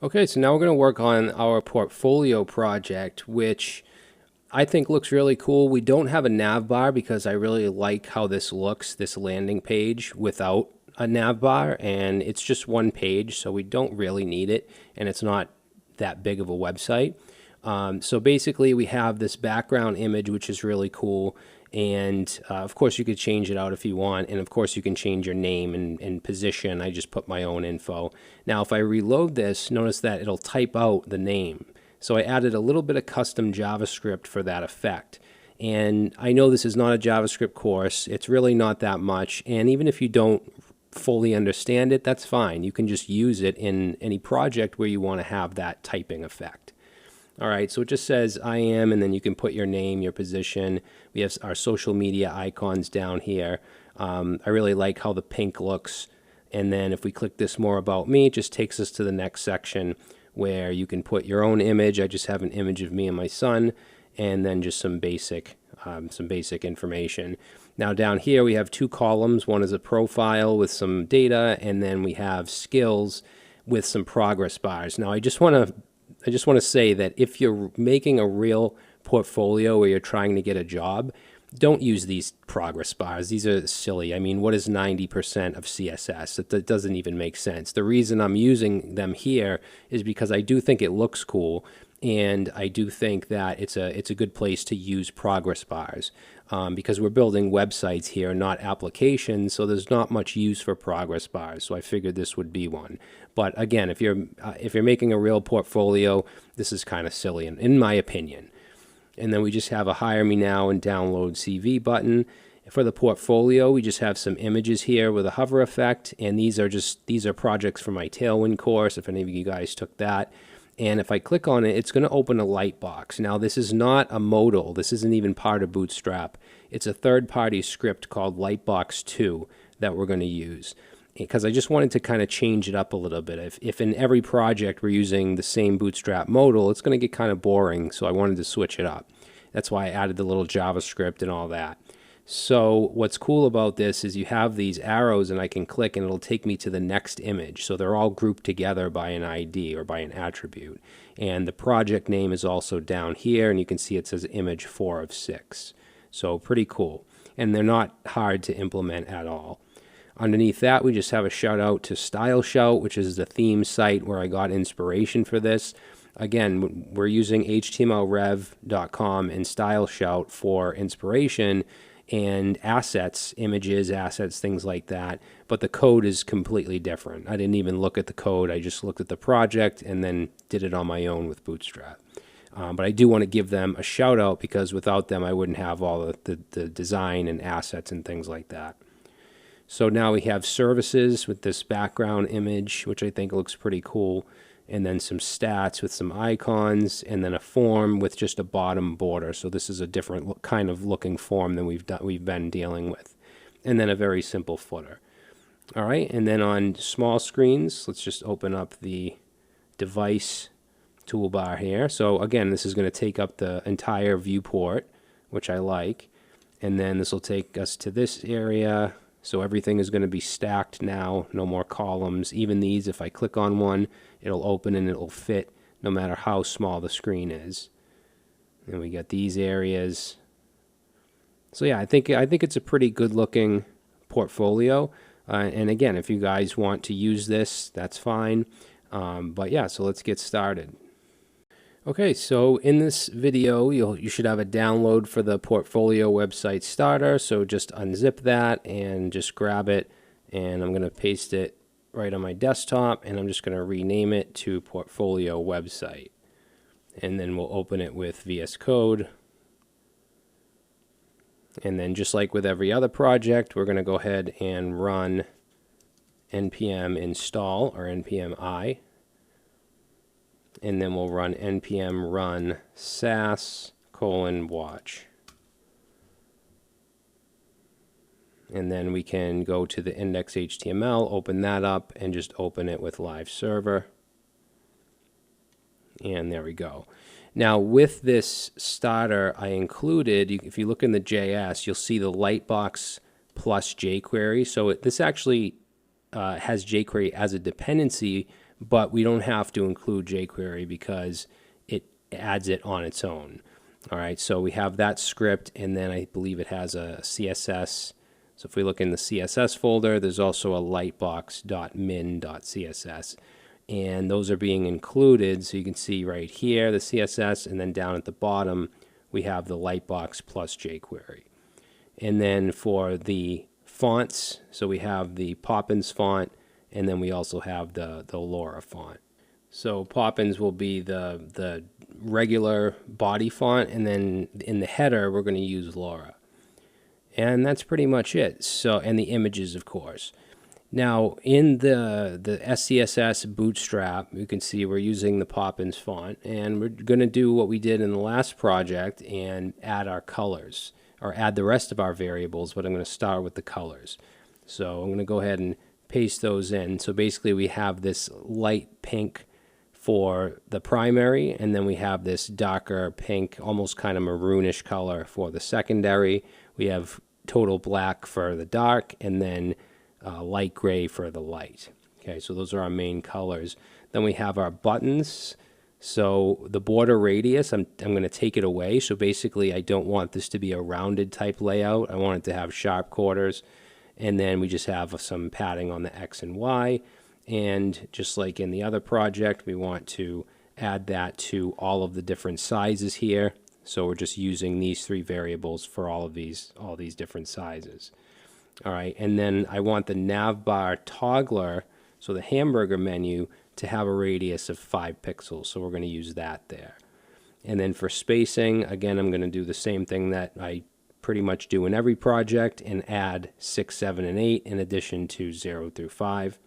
Okay, so now we're going to work on our portfolio project, which I think looks really cool. We don't have a nav bar because I really like how this looks, this landing page without a nav bar, and it's just one page, so we don't really need it, and it's not that big of a website. So basically we have this background image, which is really cool. And of course you could change it out if you want. And of course you can change your name and position. I just put my own info. Now, if I reload this, notice that it'll type out the name. So I added a little bit of custom JavaScript for that effect. And I know this is not a JavaScript course. It's really not that much. And even if you don't fully understand it, that's fine. You can just use it in any project where you want to have that typing effect. All right, so it just says I am, and then you can put your name, your position. We have our social media icons down here. I really like how the pink looks. And then if we click this more about me, it just takes us to the next section where you can put your own image. I just have an image of me and my son, and then just some basic information. Now down here we have two columns. One is a profile with some data, and then we have skills with some progress bars. Now I just want to say that if you're making a real portfolio where you're trying to get a job, don't use these progress bars. These are silly. I mean, what is 90% of CSS? That doesn't even make sense. The reason I'm using them here is because I do think it looks cool, and I do think that it's a good place to use progress bars because we're building websites here, not applications, so there's not much use for progress bars. So I figured this would be one. But again, if you're making a real portfolio, this is kind of silly, in my opinion. And then we just have a Hire Me Now and Download CV button. For the portfolio, we just have some images here with a hover effect, and these are projects for my Tailwind course, if any of you guys took that. And if I click on it, it's going to open a lightbox. Now, this is not a modal. This isn't even part of Bootstrap. It's a third-party script called Lightbox 2 that we're going to use, because I just wanted to kind of change it up a little bit. If in every project we're using the same Bootstrap modal, it's going to get kind of boring, so I wanted to switch it up. That's why I added the little JavaScript and all that. So what's cool about this is you have these arrows, and I can click and it'll take me to the next image. So they're all grouped together by an ID or by an attribute. And the project name is also down here, and you can see it says image 4 of 6. So pretty cool. And they're not hard to implement at all. Underneath that, we just have a shout out to Style Shout, which is the theme site where I got inspiration for this. Again, we're using htmlrev.com and Style Shout for inspiration and assets, images, assets, things like that. But the code is completely different. I didn't even look at the code. I just looked at the project and then did it on my own with Bootstrap. But I do want to give them a shout out because without them, I wouldn't have all the design and assets and things like that. So now we have services with this background image, which I think looks pretty cool, and then some stats with some icons, and then a form with just a bottom border. So this is a different kind of looking form than we've been dealing with, and then a very simple footer. All right, and then on small screens, let's just open up the device toolbar here. So again, this is going to take up the entire viewport, which I like, and then this will take us to this area. So everything is going to be stacked now, no more columns. Even these, if I click on one, it'll open and it'll fit no matter how small the screen is. And we got these areas. So yeah, I think it's a pretty good looking portfolio. And again, if you guys want to use this, that's fine. But yeah, so let's get started. Okay, so in this video, you should have a download for the portfolio website starter. So just unzip that and just grab it, and I'm going to paste it right on my desktop, and I'm just going to rename it to portfolio website. And then we'll open it with VS Code. And then just like with every other project, we're going to go ahead and run npm install or npm I. And then we'll run npm run sas :watch. And then we can go to the index.html, open that up, and just open it with live server. And there we go. Now with this starter, I included, if you look in the JS, you'll see the Lightbox plus jQuery. So this actually has jQuery as a dependency, but we don't have to include jQuery because it adds it on its own. All right, so we have that script, and then I believe it has a CSS. So if we look in the CSS folder, there's also a lightbox.min.css, and those are being included. So you can see right here the CSS, and then down at the bottom we have the lightbox plus jQuery. And then for the fonts, so we have the Poppins font, and then we also have the Laura font. So Poppins will be the regular body font, and then in the header we're going to use Laura. And that's pretty much it. So, and the images, of course. Now in the SCSS Bootstrap, you can see we're using the Poppins font, and we're going to do what we did in the last project and add our colors, or add the rest of our variables, but I'm going to start with the colors. So I'm going to go ahead and paste those in. So basically we have this light pink for the primary, and then we have this darker pink, almost kind of maroonish color for the secondary. We have total black for the dark, and then light gray for the light. Okay, so those are our main colors. Then we have our buttons. So the border radius, I'm going to take it away. So basically I don't want this to be a rounded type layout. I want it to have sharp corners. And then we just have some padding on the X and Y. And just like in the other project, we want to add that to all of the different sizes here. So we're just using these three variables for all these different sizes. All right, and then I want the navbar toggler, so the hamburger menu, to have a radius of 5 pixels. So we're going to use that there. And then for spacing, again, I'm going to do the same thing that I pretty much do in every project and add 6, 7, and 8 in addition to 0 through 5.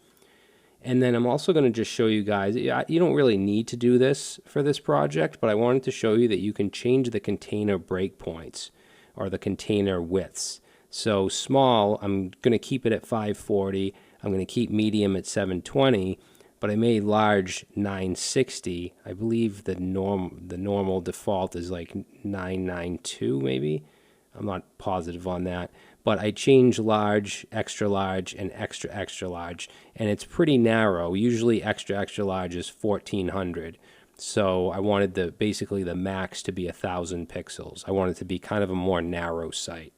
And then I'm also going to just show you guys, you don't really need to do this for this project, but I wanted to show you that you can change the container breakpoints or the container widths. So small, I'm going to keep it at 540. I'm going to keep medium at 720, but I made large 960. I believe the normal default is like 992 maybe. I'm not positive on that. But I change large, extra large, and extra, extra large, and it's pretty narrow. Usually extra, extra large is 1400. So I wanted basically the max to be 1000 pixels. I want it to be kind of a more narrow site.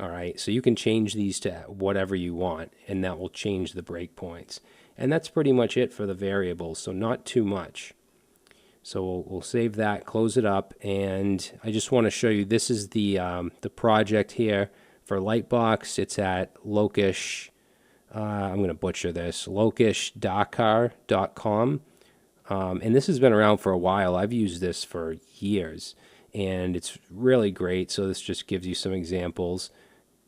All right, so you can change these to whatever you want, and that will change the breakpoints. And that's pretty much it for the variables, so not too much. So we'll save that, close it up, and I just want to show you, this is the project here for Lightbox. It's at Lokish, I'm going to butcher this, lokishdakar.com. And this has been around for a while. I've used this for years, and it's really great. So this just gives you some examples.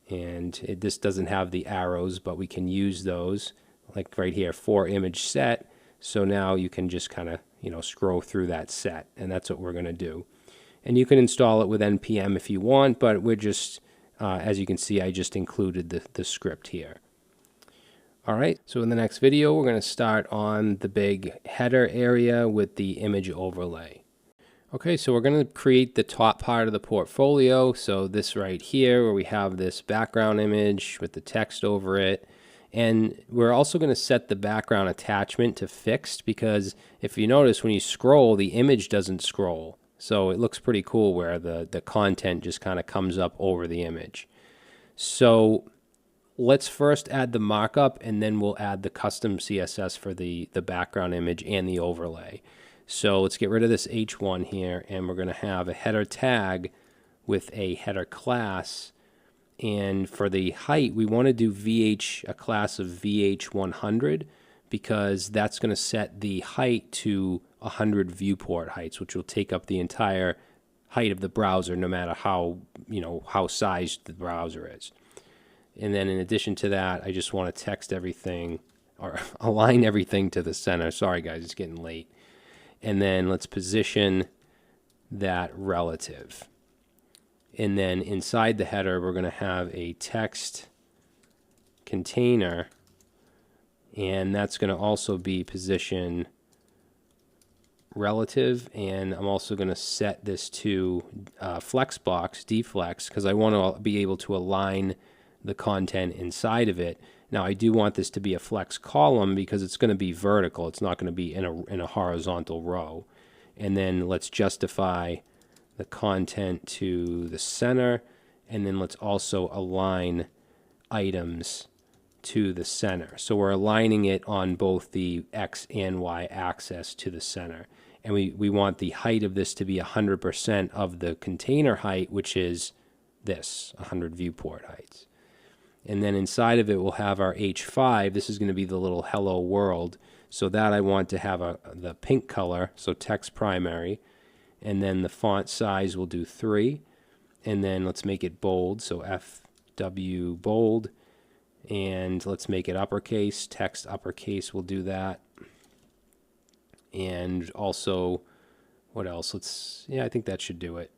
And this doesn't have the arrows, but we can use those, like right here, for image set. So now you can just kind of, scroll through that set, and that's what we're going to do. And you can install it with NPM if you want, but we're just, as you can see, I just included the script here. All right, so in the next video, we're going to start on the big header area with the image overlay. Okay, so we're going to create the top part of the portfolio. So this right here, where we have this background image with the text over it. And we're also going to set the background attachment to fixed, because if you notice, when you scroll, the image doesn't scroll. So it looks pretty cool where the content just kind of comes up over the image. So let's first add the markup, and then we'll add the custom CSS for the background image and the overlay. So let's get rid of this H1 here, and we're going to have a header tag with a header class. And for the height, we want to do a class of VH100, because that's going to set the height to 100 viewport heights, which will take up the entire height of the browser, no matter how sized the browser is. And then in addition to that, I just want to text everything, or align everything to the center. Sorry guys, it's getting late. And then let's position that relative. And then inside the header, we're going to have a text container, and that's going to also be position relative. And I'm also going to set this to flexbox, deflex, because I want to be able to align the content inside of it. Now I do want this to be a flex column because it's going to be vertical. It's not going to be in a horizontal row. And then let's justify the content to the center, and then let's also align items to the center. So we're aligning it on both the X and Y axis to the center. And we want the height of this to be 100% of the container height, which is this, 100 viewport heights. And then inside of it, we'll have our H5. This is going to be the little hello world. So that I want to have the pink color, so text primary. And then the font size we'll do 3. And then let's make it bold, so FW bold. And let's make it uppercase, text uppercase, we'll do that. And also, what else? Yeah, I think that should do it.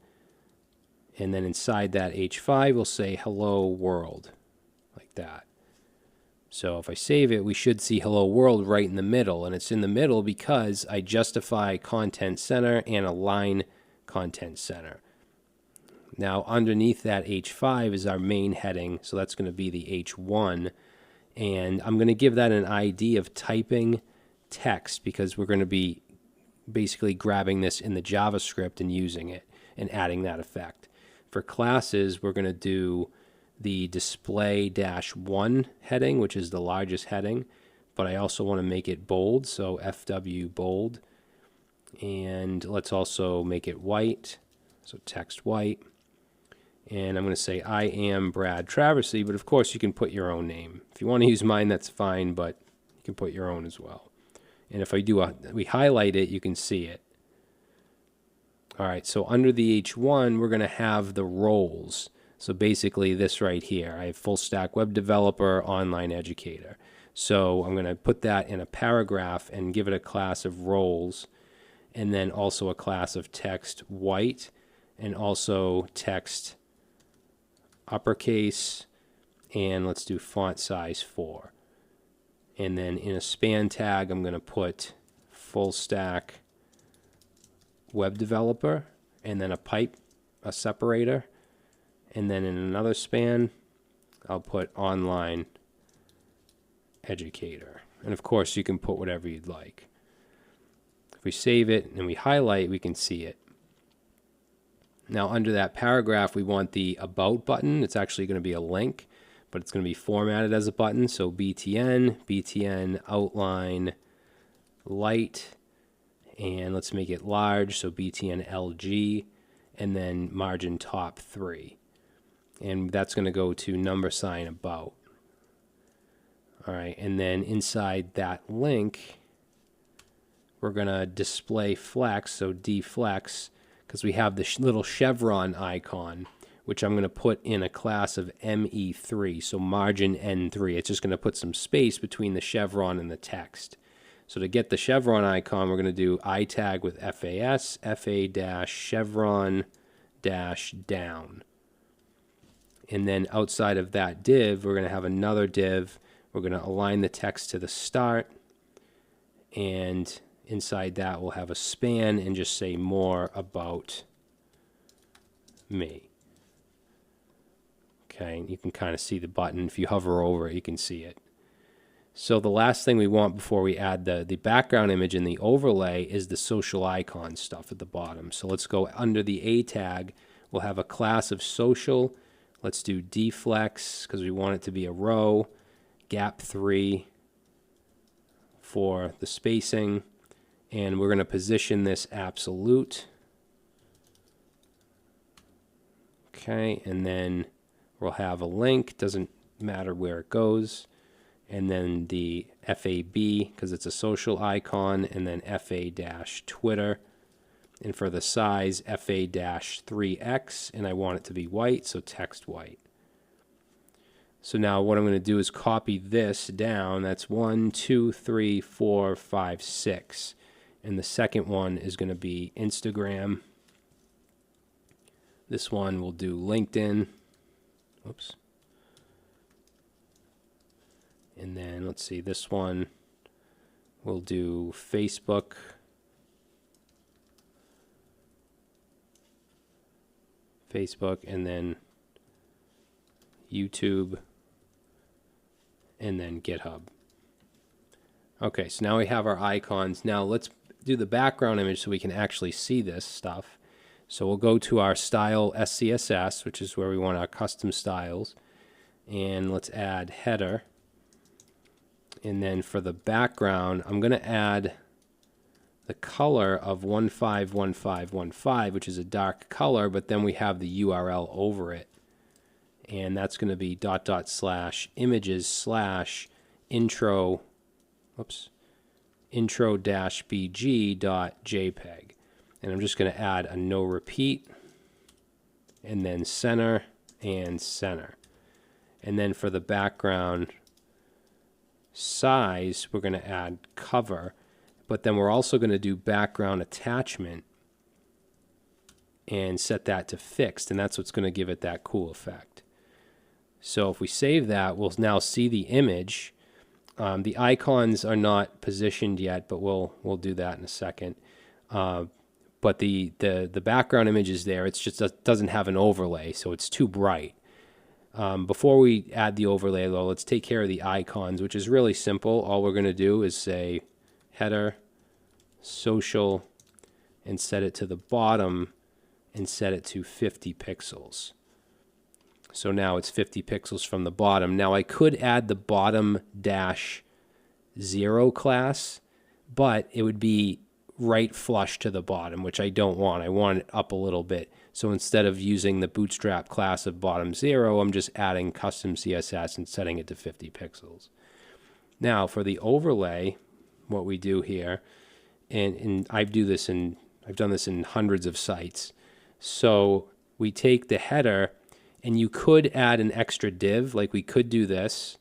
And then inside that H5, we'll say hello world, like that. So if I save it, we should see hello world right in the middle. And it's in the middle because I justify content center and align content center. Now underneath that H5 is our main heading, so that's going to be the H1. And I'm going to give that an ID of typing text because we're going to be basically grabbing this in the JavaScript and using it and adding that effect. For classes, we're going to do the display-1 heading, which is the largest heading, but I also want to make it bold, so FW bold. And let's also make it white, so text white. And I'm going to say I am Brad Traversy, but of course you can put your own name. If you want to use mine, that's fine, but you can put your own as well. And if we highlight it, you can see it. All right, so under the H1, we're going to have the roles. So basically this right here, I have full stack web developer, online educator. So I'm going to put that in a paragraph and give it a class of roles, and then also a class of text white, and also text uppercase, and let's do font size 4. And then in a span tag, I'm going to put full stack web developer, and then a pipe, a separator. And then in another span, I'll put online educator. And of course, you can put whatever you'd like. If we save it and we highlight, we can see it. Now under that paragraph, we want the about button. It's actually going to be a link, but it's going to be formatted as a button. So BTN outline light, and let's make it large. So BTN LG, and then margin top 3. And that's going to go to number sign about. All right, and then inside that link, we're going to display flex, so deflex, because we have this little chevron icon, which I'm going to put in a class of ME3, so margin N3. It's just going to put some space between the chevron and the text. So to get the chevron icon, we're going to do itag with FAS, FA-chevron-down. And then outside of that div, we're going to have another div. We're going to align the text to the start, and inside that we'll have a span and just say more about me. Okay, you can kind of see the button. If you hover over it, you can see it. So the last thing we want before we add the background image in the overlay is the social icon stuff at the bottom. So let's go under the A tag. We'll have a class of social. Let's do deflex because we want it to be a row. Gap 3 for the spacing. And we're going to position this absolute. Okay, and then we'll have a link. Doesn't matter where it goes. And then the FAB, because it's a social icon, and then FA-Twitter. And for the size, FA-3X, and I want it to be white, so text white. So now what I'm going to do is copy this down. That's 1, 2, 3, 4, 5, 6. And the second one is going to be Instagram. This one we'll do LinkedIn. Whoops. And then let's see, this one we'll do Facebook. And then YouTube. and then GitHub. Okay, so now we have our icons. Now let's do the background image so we can actually see this stuff. So we'll go to our style SCSS, which is where we want our custom styles, and let's add header. And then for the background, I'm going to add the color of 151515, which is a dark color, but then we have the URL over it. And that's going to be /images/intro, intro-bg.jpg. And I'm just going to add a no repeat, and then center and center. And then for the background size, we're going to add cover, but then we're also going to do background attachment and set that to fixed, and that's what's going to give it that cool effect. So if we save that, we'll now see the image. The icons are not positioned yet, but we'll do that in a second. But the background image is there. It's just doesn't have an overlay, so it's too bright. Before we add the overlay, though, let's take care of the icons, which is really simple. All we're going to do is say header, social, and set it to the bottom, and set it to 50 pixels. So now it's 50 pixels from the bottom. Now I could add the bottom -0 class, but it would be right flush to the bottom, which I don't want. I want it up a little bit. So instead of using the Bootstrap class of bottom 0, I'm just adding custom CSS and setting it to 50 pixels. Now for the overlay, what we do here, and I've done this in hundreds of sites. So we take the header, and you could add an extra div, like we could do this.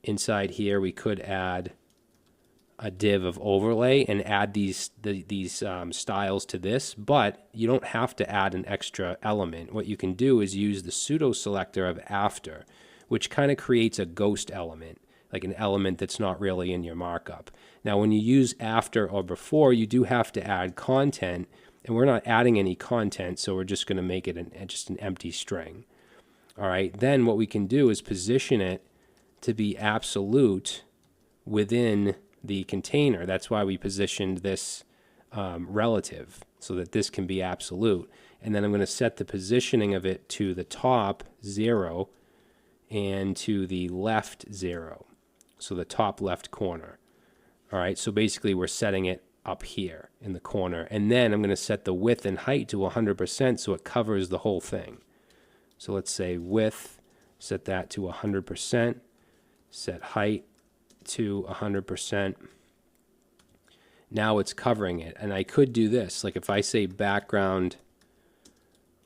Inside here, we could add a div of overlay and add these styles to this, but you don't have to add an extra element. What you can do is use the pseudo selector of after, which kind of creates a ghost element, like an element that's not really in your markup. Now, when you use after or before, you do have to add content, and we're not adding any content, so we're just going to make it just an empty string. All right, then what we can do is position it to be absolute within the container. That's why we positioned this relative, so that this can be absolute. And then I'm going to set the positioning of it to the top 0 and to the left 0, so the top left corner. All right, so basically we're setting it up here in the corner, and then I'm going to set the width and height to 100% so it covers the whole thing. So let's say width, set that to 100%, set height to 100%. Now it's covering it, and I could do this, like if I say background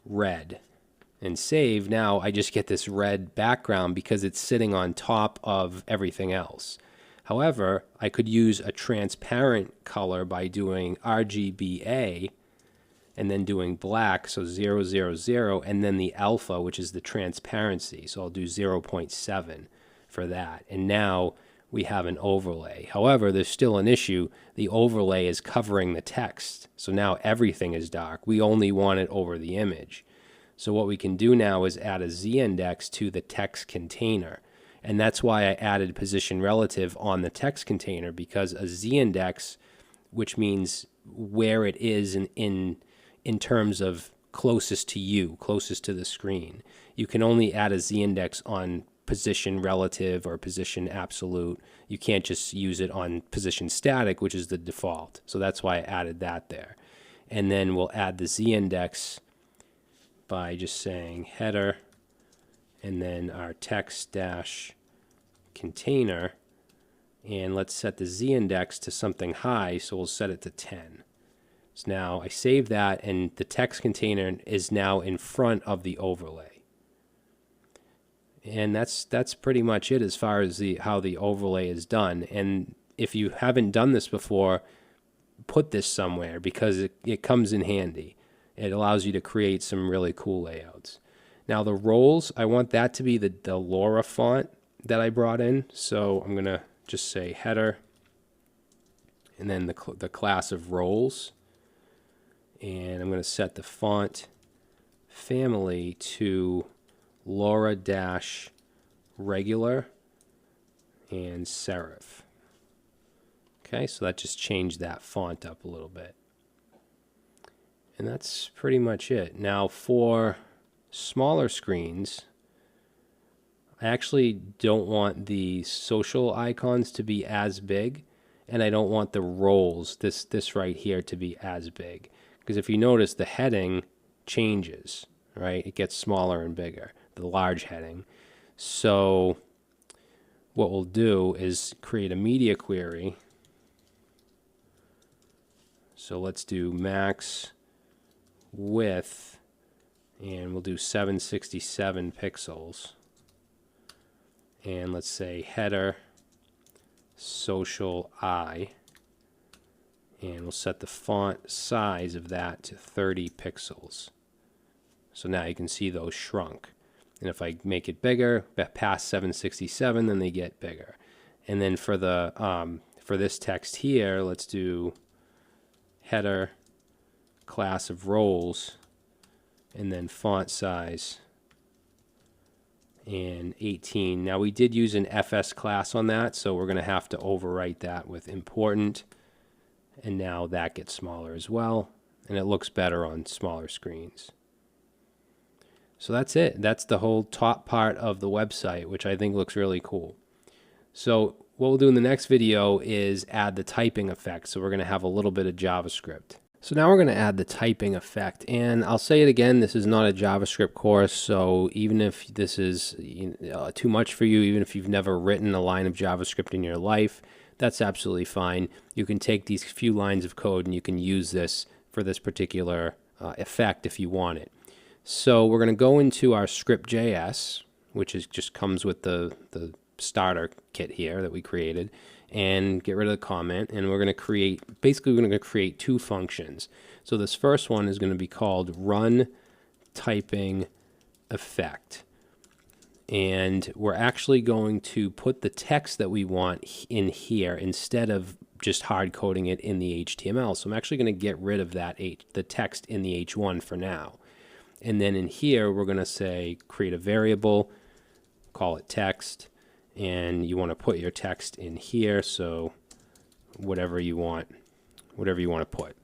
red and save, now I just get this red background because it's sitting on top of everything else. However, I could use a transparent color by doing RGBA and then doing black, so 0, 0, 0, and then the alpha, which is the transparency. So I'll do 0.7 for that. And now we have an overlay. However, there's still an issue. The overlay is covering the text. So now everything is dark. We only want it over the image. So what we can do now is add a z-index to the text container. And that's why I added position relative on the text container, because a z-index, which means where it is in terms of closest to you, closest to the screen. You can only add a z-index on position relative or position absolute. You can't just use it on position static, which is the default. So that's why I added that there. And then we'll add the z-index by just saying header and then our text dash container, and let's set the z-index to something high, so we'll set it to 10. So now I save that, and the text container is now in front of the overlay. And that's pretty much it as far as how the overlay is done. And if you haven't done this before, put this somewhere, because it comes in handy. It allows you to create some really cool layouts. Now the roles, I want that to be the Laura font that I brought in. So I'm going to just say header and then the class of roles. And I'm going to set the font family to Laura-regular, and serif. Okay, so that just changed that font up a little bit. And that's pretty much it. Now for smaller screens, I actually don't want the social icons to be as big, and I don't want the roles, this right here, to be as big. Because if you notice, the heading changes, right? It gets smaller and bigger, the large heading. So what we'll do is create a media query. So let's do max width, and we'll do 767 pixels. And let's say header social I, and we'll set the font size of that to 30 pixels. So now you can see those shrunk. And if I make it bigger, past 767, then they get bigger. And then for the for this text here, let's do header class of roles, and then font size and 18. Now we did use an FS class on that, so we're going to have to overwrite that with important, and now that gets smaller as well, and it looks better on smaller screens. So that's it. That's the whole top part of the website, which I think looks really cool. So what we'll do in the next video is add the typing effect. So we're going to have a little bit of JavaScript. So now we're going to add the typing effect, and I'll say it again, this is not a JavaScript course, so even if this is too much for you, even if you've never written a line of JavaScript in your life, that's absolutely fine. You can take these few lines of code and you can use this for this particular effect if you want it. So we're going to go into our script.js, which just comes with the starter kit here that we created, and get rid of the comment, and we're going to create, basically we're going to create two functions. So this first one is going to be called run typing effect, and we're actually going to put the text that we want in here instead of just hard coding it in the HTML. So I'm actually going to get rid of that the text in the H1 for now, and then in here we're going to say create a variable, call it text, and you want to put your text in here, so whatever you want to put,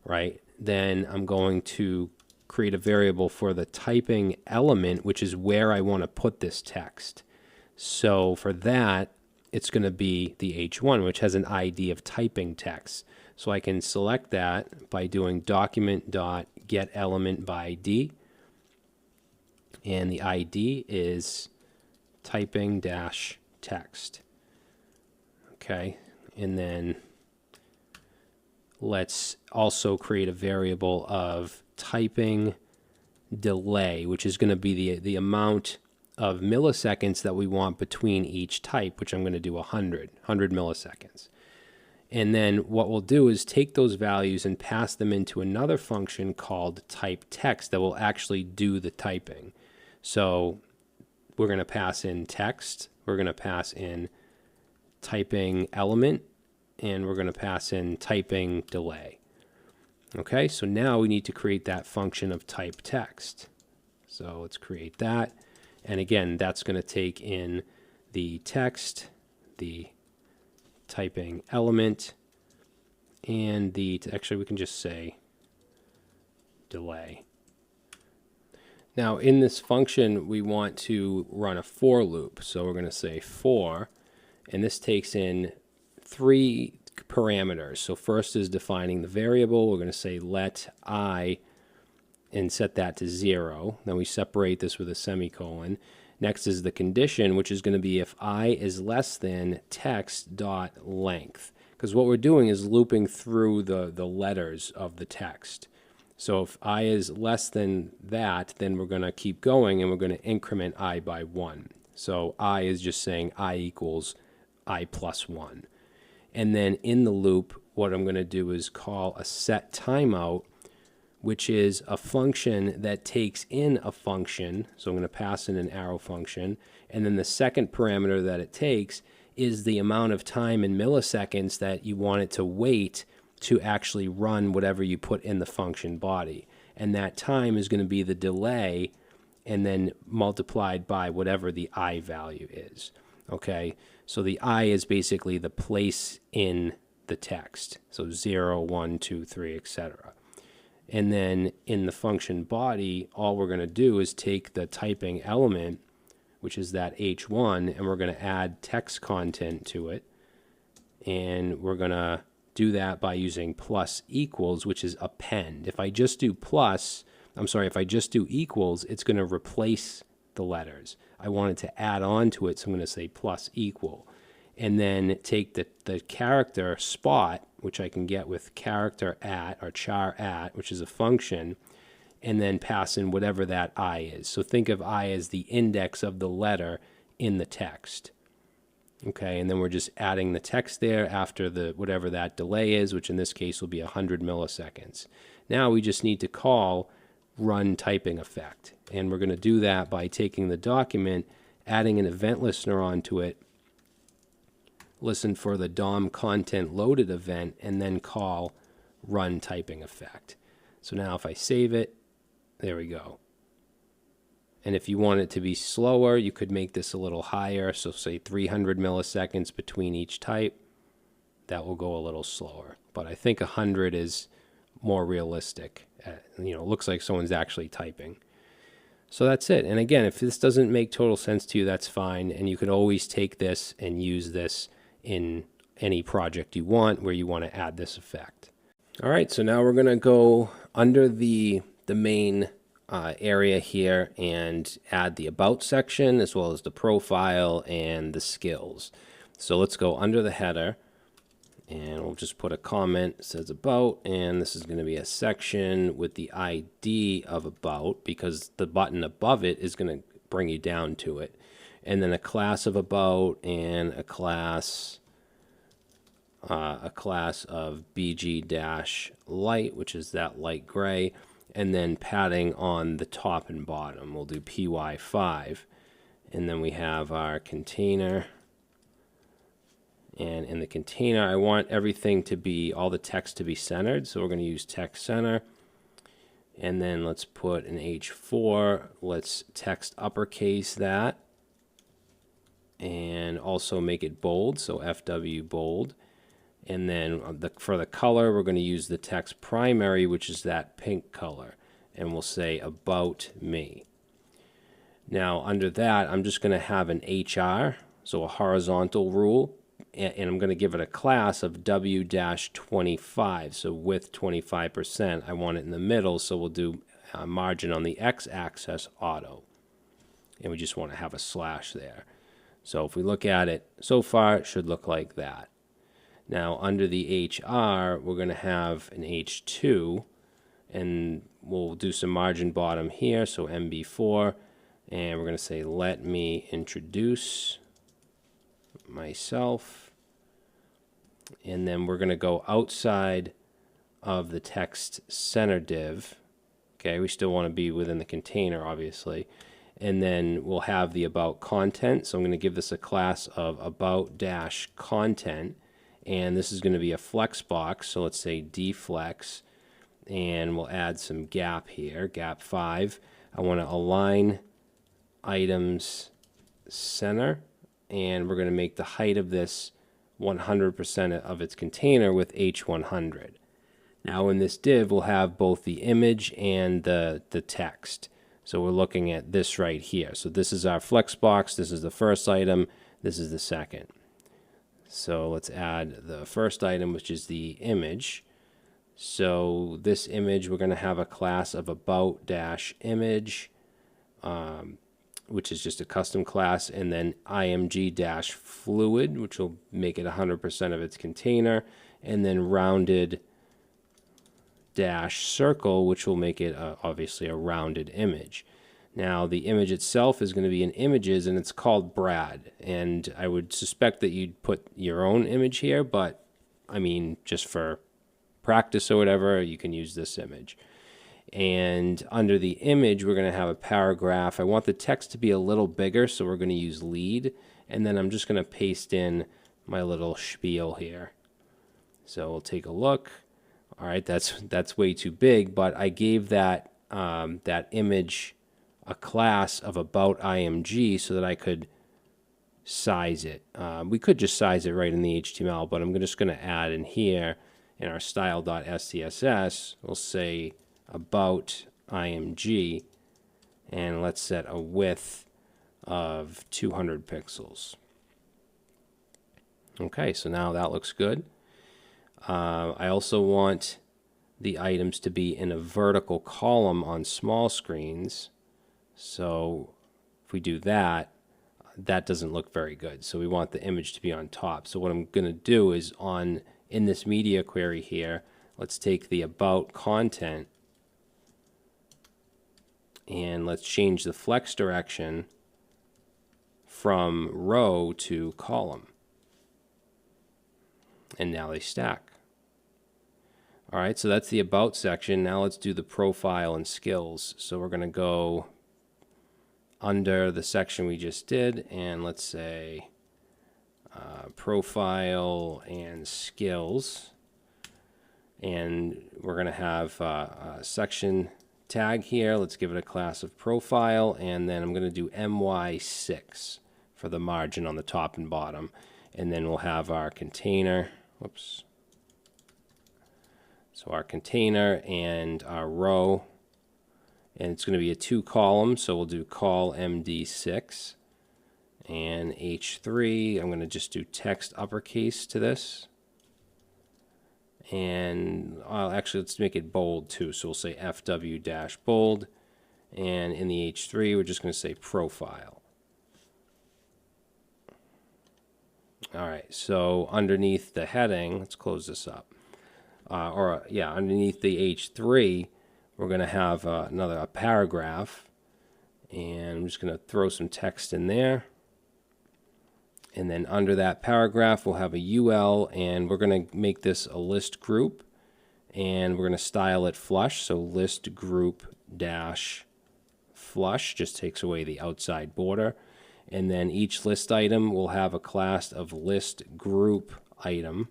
right? Then I'm going to create a variable for the typing element, which is where I want to put this text. So for that, it's going to be the H1, which has an ID of typing text. So I can select that by doing document.getElementById, and the ID is typing-text. Okay, and then let's also create a variable of typing delay, which is going to be the amount of milliseconds that we want between each type, which I'm going to do 100 milliseconds. And then what we'll do is take those values and pass them into another function called typeText that will actually do the typing. So we're going to pass in text, we're going to pass in typing element, and we're going to pass in typing delay. Okay, so now we need to create that function of typeText. So let's create that. And again, that's going to take in the text, the typing element, and actually we can just say delay. Now in this function we want to run a for loop, so we're going to say for, and this takes in 3 parameters. So first is defining the variable. We're going to say let I and set that to 0. Then we separate this with a semicolon. Next is the condition, which is going to be if I is less than text.length, because what we're doing is looping through the letters of the text. So if I is less than that, then we're going to keep going and we're going to increment I by 1. So I is just saying I equals I plus 1. And then in the loop, what I'm going to do is call a set timeout, which is a function that takes in a function. So I'm going to pass in an arrow function. And then the second parameter that it takes is the amount of time in milliseconds that you want it to wait to actually run whatever you put in the function body. And that time is going to be the delay and then multiplied by whatever the I value is. Okay, so the I is basically the place in the text. So 0, 1, 2, 3, etc. And then in the function body, all we're going to do is take the typing element, which is that H1, and we're going to add text content to it. And we're going to do that by using plus equals, which is append. If I just do if I just do equals, it's going to replace the letters. I wanted to add on to it, so I'm going to say plus equal. And then take the character spot, which I can get with character at or char at, which is a function, and then pass in whatever that I is. So think of I as the index of the letter in the text. Okay, and then we're just adding the text there after the whatever that delay is, which in this case will be 100 milliseconds. Now we just need to call run typing effect. And we're going to do that by taking the document, adding an event listener onto it, listen for the DOM content loaded event, and then call run typing effect. So now if I save it, there we go. And if you want it to be slower, you could make this a little higher. So say 300 milliseconds between each type. That will go a little slower. But I think 100 is more realistic. It looks like someone's actually typing. So that's it. And again, if this doesn't make total sense to you, that's fine. And you can always take this and use this in any project you want where you want to add this effect. All right, so now we're going to go under the main area here and add the about section as well as the profile and the skills. So let's go under the header, and we'll just put a comment that says about, and this is going to be a section with the ID of about because the button above it is going to bring you down to it. And then a class of about and a class of BG-light, which is that light gray, and then padding on the top and bottom. We'll do PY5. And then we have our container. And in the container, I want everything to be, all the text to be centered. So we're going to use text center. And then let's put an H4. Let's text uppercase that. And also make it bold, so FW bold. And then for the color, we're going to use the text primary, which is that pink color. And we'll say about me. Now under that, I'm just going to have an HR, so a horizontal rule. And I'm going to give it a class of W-25, so width 25%. I want it in the middle, so we'll do a margin on the x-axis auto. And we just want to have a slash there. So if we look at it so far, it should look like that. Now under the HR, we're going to have an H2, and we'll do some margin bottom here, so MB4, and we're going to say let me introduce myself, and then we're going to go outside of the text center div. Okay, we still want to be within the container, obviously. And then we'll have the about content. So I'm going to give this a class of about-content. And this is going to be a flex box. So let's say deflex. And we'll add some gap here, gap 5. I want to align items center. And we're going to make the height of this 100% of its container with H100. Now in this div, we'll have both the image and the text. So we're looking at this right here. So this is our flex box. This is the first item. This is the second. So let's add the first item, which is the image. So this image, we're going to have a class of about-image, which is just a custom class, and then img-fluid, which will make it 100% of its container, and then rounded-circle, which will make it obviously a rounded image. Now the image itself is going to be in images, and it's called Brad, and I would suspect that you'd put your own image here, but I mean just for practice or whatever, you can use this image. And under the image, we're going to have a paragraph. I want the text to be a little bigger, so we're going to use lead. And then I'm just going to paste in my little spiel here. So we'll take a look. All right, that's way too big, but I gave that, that image a class of about img so that I could size it. We could just size it right in the HTML, but I'm just going to add in here in our style.scss, we'll say about img, and let's set a width of 200 pixels. Okay, so now that looks good. I also want the items to be in a vertical column on small screens. So if we do that, that doesn't look very good. So we want the image to be on top. So what I'm going to do is in this media query here, let's take the about content and let's change the flex direction from row to column. And now they stack. All right, so that's the about section. Now let's do the profile and skills. So we're going to go under the section we just did, and let's say profile and skills. And we're going to have a section tag here. Let's give it a class of profile, and then I'm going to do MY6 for the margin on the top and bottom. And then we'll have our container. Whoops. So our container and our row, and it's going to be a 2 column, so we'll do col MD6 and H3. I'm going to just do text uppercase to this, and actually let's make it bold too, so we'll say FW dash bold, and in the H3 we're just going to say profile. All right, so underneath the heading, let's close this up. Underneath the H3, we're going to have a paragraph, and I'm just going to throw some text in there. And then under that paragraph, we'll have a UL, and we're going to make this a list group, and we're going to style it flush. So list group dash flush just takes away the outside border. And then each list item will have a class of list group item.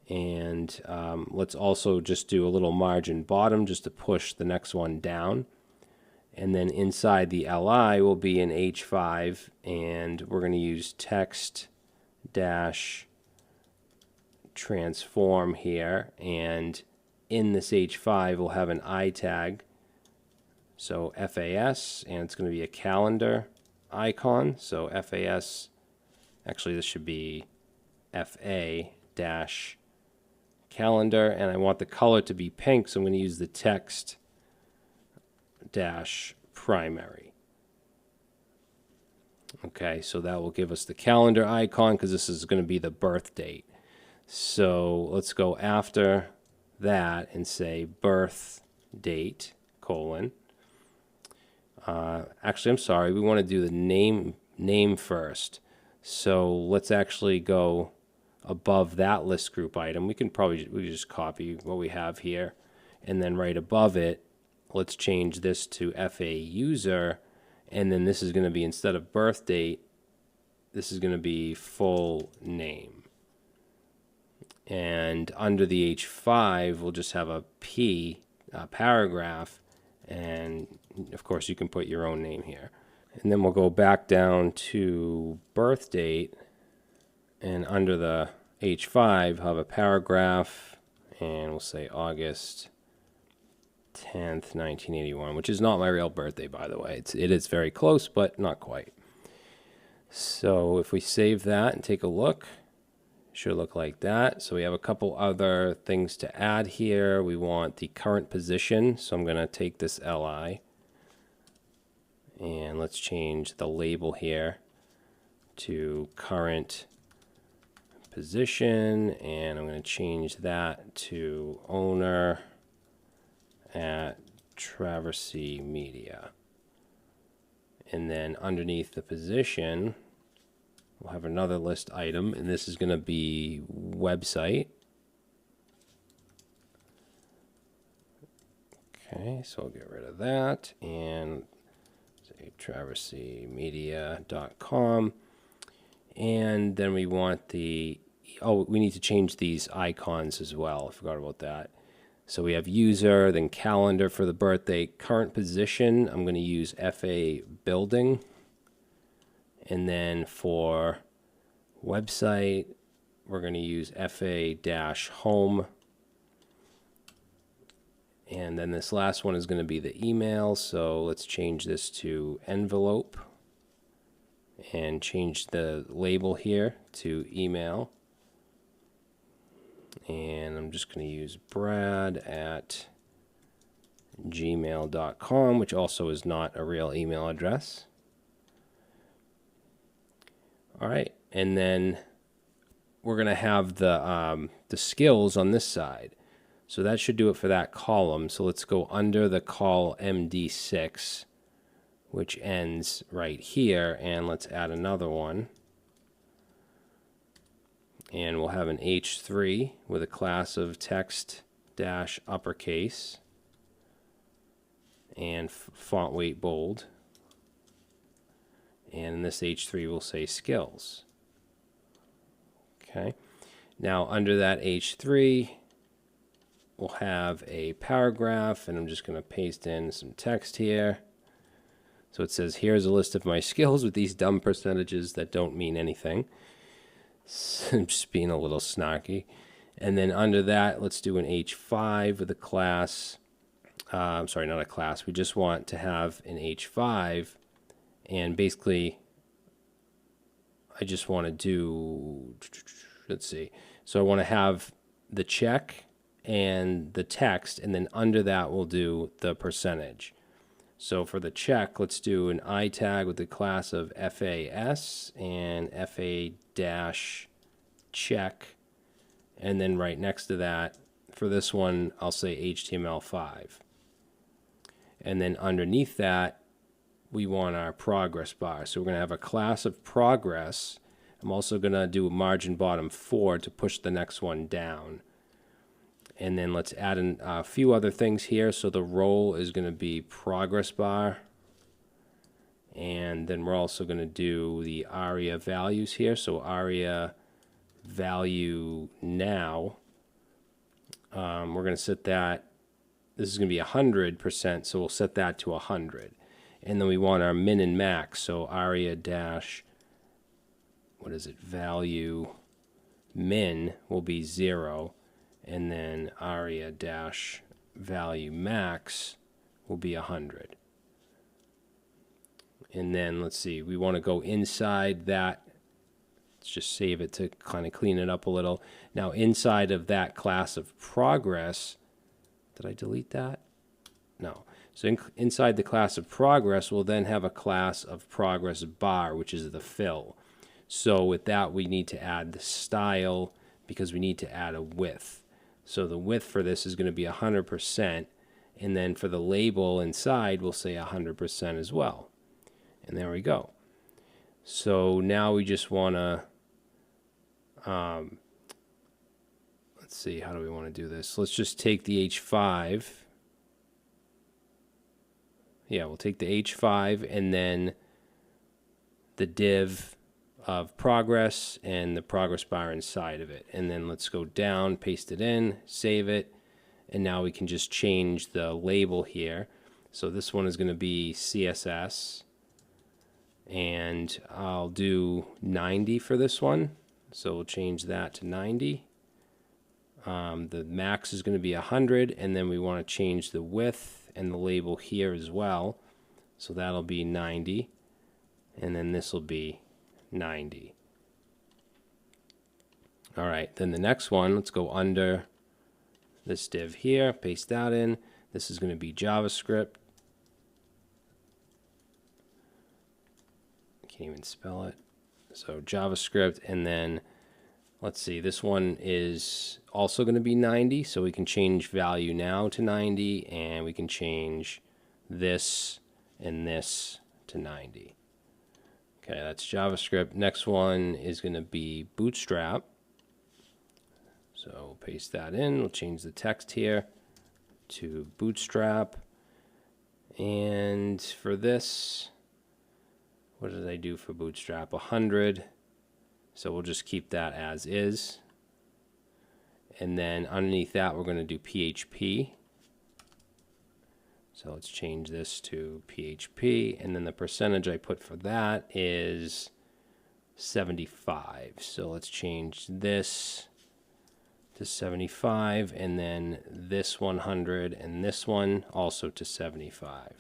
And let's also just do a little margin bottom just to push the next one down. And then inside the LI will be an H5, and we're going to use text dash transform here. And in this H5 we'll have an I tag, so FAS, and it's going to be a calendar icon. So FAS, actually this should be FA dash calendar, and I want the color to be pink, so I'm going to use the text dash primary. Okay, so that will give us the calendar icon because this is going to be the birth date. So let's go after that and say birth date colon. Actually, I'm sorry, we want to do the name first. So let's actually go above that list group item. We can just copy what we have here, and then right above it, let's change this to FA user, and then this is going to be, instead of birth date, this is going to be full name. And under the H5, we'll just have a paragraph, and of course you can put your own name here. And then we'll go back down to birth date, and under the H5 have a paragraph, and we'll say August 10th, 1981, which is not my real birthday, by the way. It is very close, but not quite. So if we save that and take a look, it should look like that. So we have a couple other things to add here. We want the current position, so I'm going to take this LI, and let's change the label here to current position, and I'm going to change that to owner at Traversy Media. And then underneath the position, we'll have another list item, and this is going to be website. Okay, so I'll get rid of that and say traversymedia.com. And then we want we need to change these icons as well. I forgot about that. So we have user, then calendar for the birthday, current position. I'm going to use FA building. And then for website, we're going to use FA-home. And then this last one is going to be the email. So let's change this to envelope and change the label here to email. And I'm just going to use brad@gmail.com, which also is not a real email address. All right, and then we're going to have the skills on this side. So that should do it for that column. So let's go under the col MD6, which ends right here, and let's add another one. And we'll have an H3 with a class of text-uppercase and font weight bold. And in this H3 we'll say skills. Okay. Now under that H3 we'll have a paragraph, and I'm just going to paste in some text here. So it says, here's a list of my skills with these dumb percentages that don't mean anything. I'm just being a little snarky. And then under that, let's do an H5 with a class. I'm sorry, not a class. We just want to have an H5. And basically, I just want to do, let's see. So I want to have the check and the text, and then under that we'll do the percentage. So for the check, let's do an I tag with the class of FAS and FA-check. And then right next to that, for this one, I'll say HTML5. And then underneath that, we want our progress bar. So we're going to have a class of progress. I'm also going to do a margin bottom 4 to push the next one down. And then let's add in a few other things here. So the role is going to be progress bar. And then we're also going to do the ARIA values here. So ARIA value now. We're going to set that. This is going to be 100%. So we'll set that to 100. And then we want our min and max. So ARIA dash, what is it? Value min will be 0. And then ARIA dash value max will be 100. And then let's see, we want to go inside that. Let's just save it to kind of clean it up a little. Now inside of that class of progress, did I delete that? No. So inside the class of progress, we'll then have a class of progress bar, which is the fill. So with that, we need to add the style because we need to add a width. So the width for this is going to be 100%, and then for the label inside, we'll say 100% as well. And there we go. So now we just want to, let's see, how do we want to do this? Let's just take the H5. Yeah, we'll take the H5 and then the div of progress and the progress bar inside of it. And then let's go down, paste it in, save it, and now we can just change the label here. So this one is going to be CSS, and I'll do 90 for this one. So we'll change that to 90. The max is going to be 100, and then we want to change the width and the label here as well. So that'll be 90, and then this will be 90. All right, then the next one, let's go under this div here, paste that in. This is going to be JavaScript. Can't even spell it. So JavaScript, and then let's see, this one is also going to be 90, so we can change value now to 90, and we can change this and this to 90. Okay, that's JavaScript. Next one is going to be Bootstrap. So paste that in. We'll change the text here to Bootstrap. And for this, what did I do for Bootstrap? 100. So we'll just keep that as is. And then underneath that, we're going to do PHP. So let's change this to PHP. And then the percentage I put for that is 75. So let's change this to 75, and then this 100 and this one also to 75.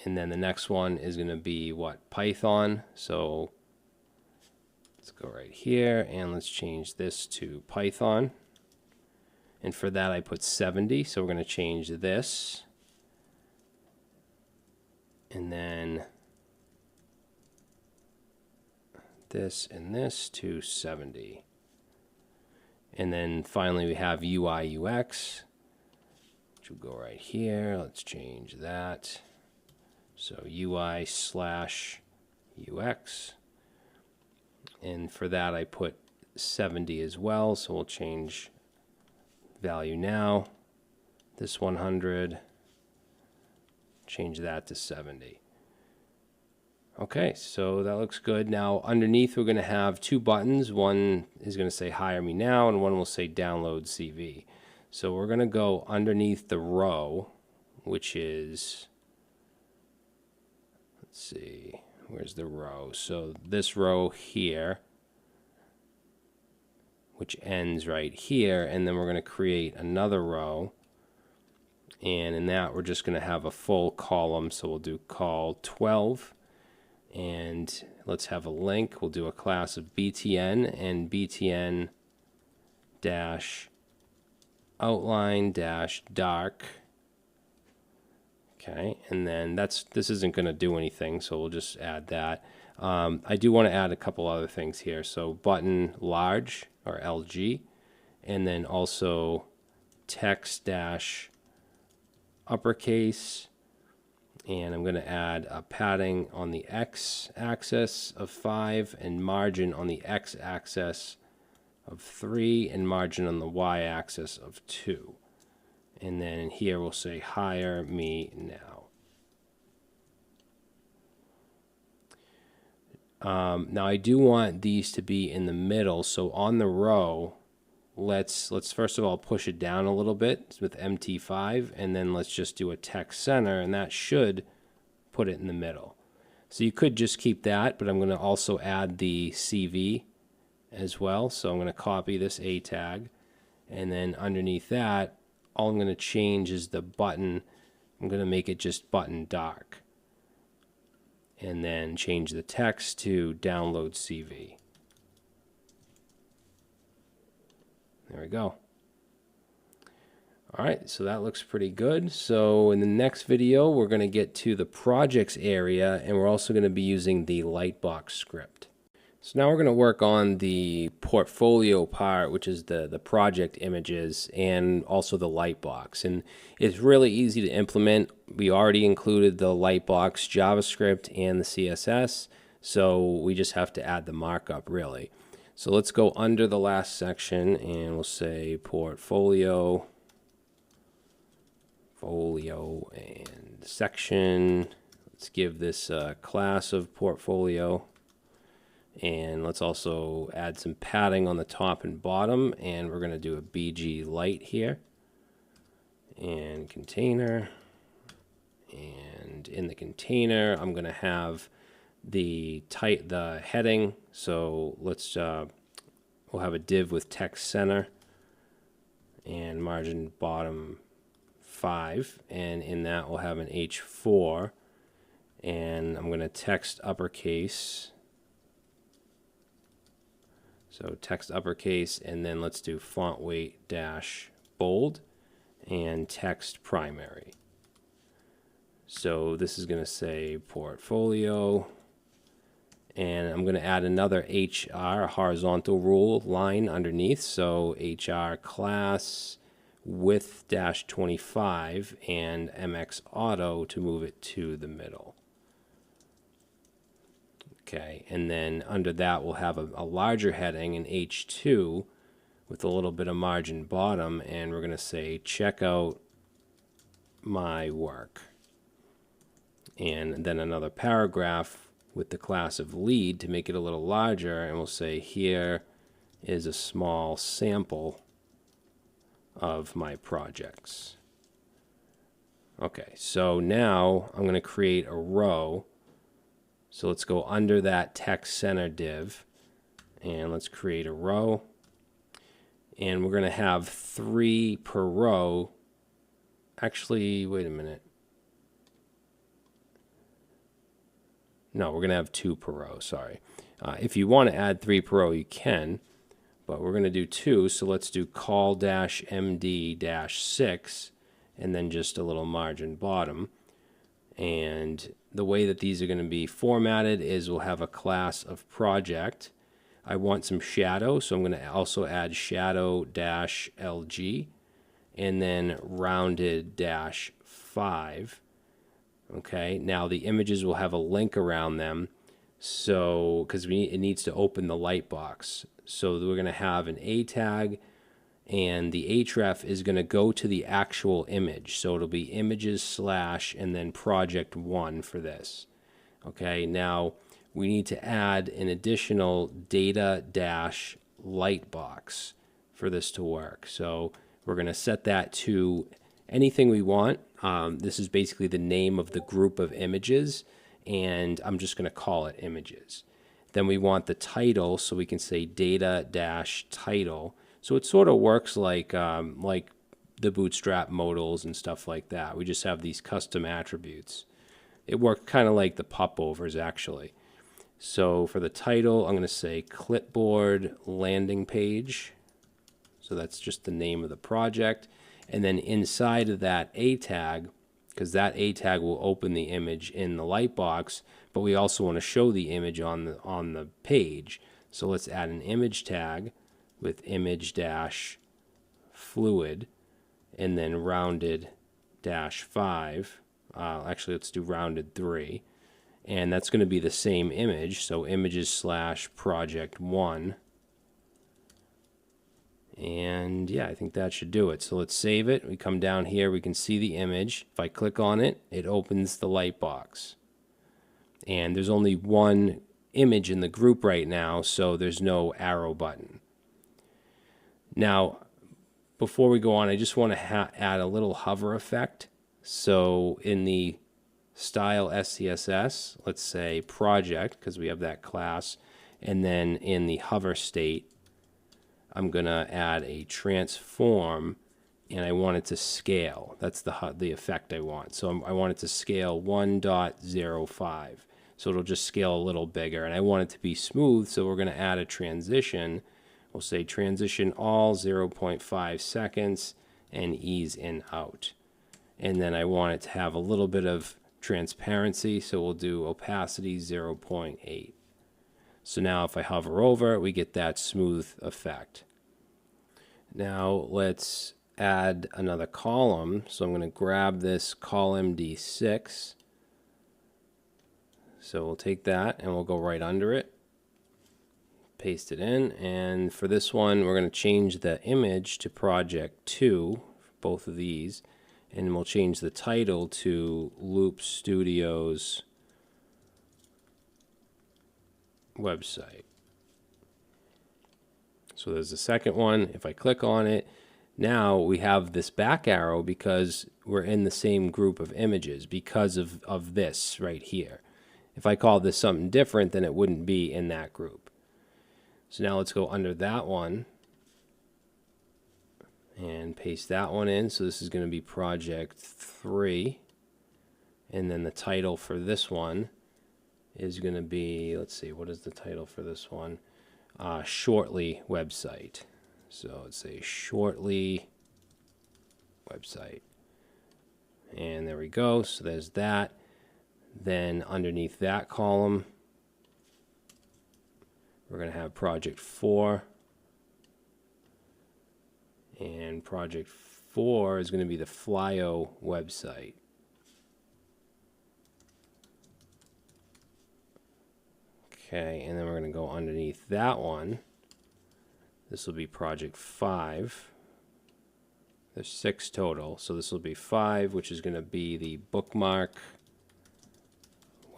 And then the next one is going to be what? Python. So let's go right here and let's change this to Python. And for that I put 70. So we're going to change this. And then this and this to 70. And then finally we have UI UX, which will go right here. Let's change that. So UI/UX. And for that I put 70 as well. So we'll change value now. This 100, change that to 70. Okay, so that looks good. Now underneath we're going to have two buttons. One is going to say hire me now and one will say download CV. So we're going to go underneath the row, which is, let's see, where's the row? So this row here, which ends right here, and then we're going to create another row. And in that we're just going to have a full column. So we'll do col 12. And let's have a link. We'll do a class of btn and btn dash outline dash dark. Okay, and then this isn't going to do anything, so we'll just add that. I do want to add a couple other things here. So button large or LG, and then also text dash uppercase. And I'm going to add a padding on the x-axis of 5 and margin on the x-axis of 3 and margin on the y-axis of 2. And then here we'll say hire me now. Now I do want these to be in the middle, so on the row, let's first of all push it down a little bit with MT5, and then let's just do a text center, and that should put it in the middle. So you could just keep that, but I'm going to also add the CV as well. So I'm going to copy this A tag, and then underneath that, all I'm going to change is the button. I'm going to make it just button dark, and then change the text to download CV. There we go. All right, so that looks pretty good. So in the next video, we're going to get to the projects area, and we're also going to be using the Lightbox script. So now we're going to work on the portfolio part, which is the project images, and also the Lightbox. And it's really easy to implement. We already included the Lightbox JavaScript and the CSS, so we just have to add the markup, really. So let's go under the last section, and we'll say portfolio, and section. Let's give this a class of portfolio, and let's also add some padding on the top and bottom, and we're going to do a BG light here, and container, and in the container I'm going to have the heading. So let's we'll have a div with text center and margin bottom 5, and in that we'll have an H4, and I'm going to text uppercase. So text uppercase, and then let's do font weight dash bold and text primary. So this is going to say portfolio, and I'm going to add another HR, a horizontal rule line underneath. So HR class width dash 25 and MX auto to move it to the middle. Okay, and then under that we'll have a larger heading, an H2 with a little bit of margin bottom, and we're going to say check out my work. And then another paragraph with the class of lead to make it a little larger, and we'll say here is a small sample of my projects. Okay, so now I'm going to create a row So let's go under that text center div and let's create a row. And we're going to have 3 per row. Actually, wait a minute. No, we're going to have 2 per row, sorry. If you want to add 3 per row, you can, but we're going to do 2. So let's do call-md-6 and then just a little margin bottom. And the way that these are going to be formatted is we'll have a class of project. I want some shadow, so I'm going to also add shadow-lg and then rounded-5. Okay, now the images will have a link around them, so because it needs to open the lightbox. So we're going to have an A tag, and the href is going to go to the actual image. So it'll be images / and then project 1 for this. Okay, now we need to add an additional data dash lightbox for this to work. So we're going to set that to anything we want. This is basically the name of the group of images, and I'm just going to call it images. Then we want the title, so we can say data dash title. So it sort of works like the Bootstrap modals and stuff like that. We just have these custom attributes. It worked kind of like the popovers, actually. So for the title, I'm going to say clipboard landing page. So that's just the name of the project. And then inside of that A tag, because that A tag will open the image in the lightbox, but we also want to show the image on the page. So let's add an image tag with image dash fluid and then rounded dash 5. Actually, let's do rounded 3. And that's going to be the same image, so images / project 1. And yeah, I think that should do it. So let's save it. We come down here, we can see the image. If I click on it, it opens the lightbox. And there's only one image in the group right now, so there's no arrow button. Now, before we go on, I just want to add a little hover effect. So in the style SCSS, let's say project, because we have that class, and then in the hover state, I'm going to add a transform, and I want it to scale. That's the effect I want. So I want it to scale 1.05. So it'll just scale a little bigger, and I want it to be smooth, so we're going to add a transition. We'll say transition all 0.5 seconds and ease in out. And then I want it to have a little bit of transparency, so we'll do opacity 0.8. So now if I hover over it, we get that smooth effect. Now let's add another column. So I'm going to grab this call-md6. So we'll take that and we'll go right under it. Paste it in, and for this one we're going to change the image to project 2, both of these, and we'll change the title to Loop Studios website. So there's the second one. If I click on it, now we have this back arrow because we're in the same group of images because of this right here. If I call this something different, then it wouldn't be in that group. So now let's go under that one and paste that one in. So this is going to be project 3. And then the title for this one is going to be, let's see, what is the title for this one? Shortly website. So it's a shortly website. And there we go. So there's that. Then underneath that column, we're going to have project 4. And project 4 is going to be the Flyo website. Okay, and then we're going to go underneath that one. This will be project 5. There's 6 total, so this will be 5, which is going to be the bookmark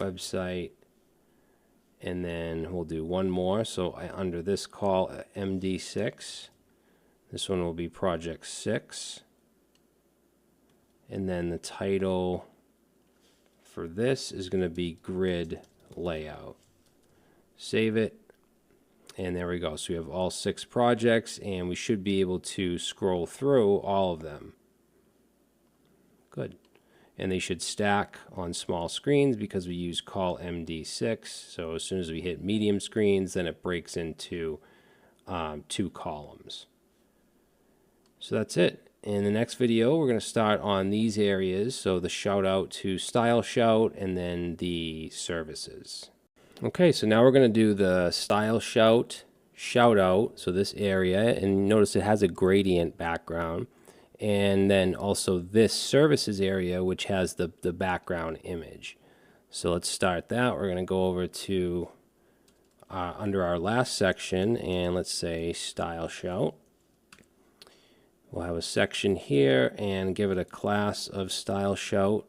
website. And then we'll do one more. So under this call MD6, this one will be project 6. And then the title for this is going to be grid layout. Save it. And there we go. So we have all 6 projects, and we should be able to scroll through all of them. Good. And they should stack on small screens because we use call MD6. So as soon as we hit medium screens, then it breaks into 2 columns. So that's it. In the next video, we're going to start on these areas. So the shout out to Style Shout and then the services. Okay, so now we're going to do the Style Shout out. So this area, and notice it has a gradient background. And then also this services area, which has the background image. So let's start that. We're going to go over to under our last section, and let's say Style Shout. We'll have a section here and give it a class of Style Shout.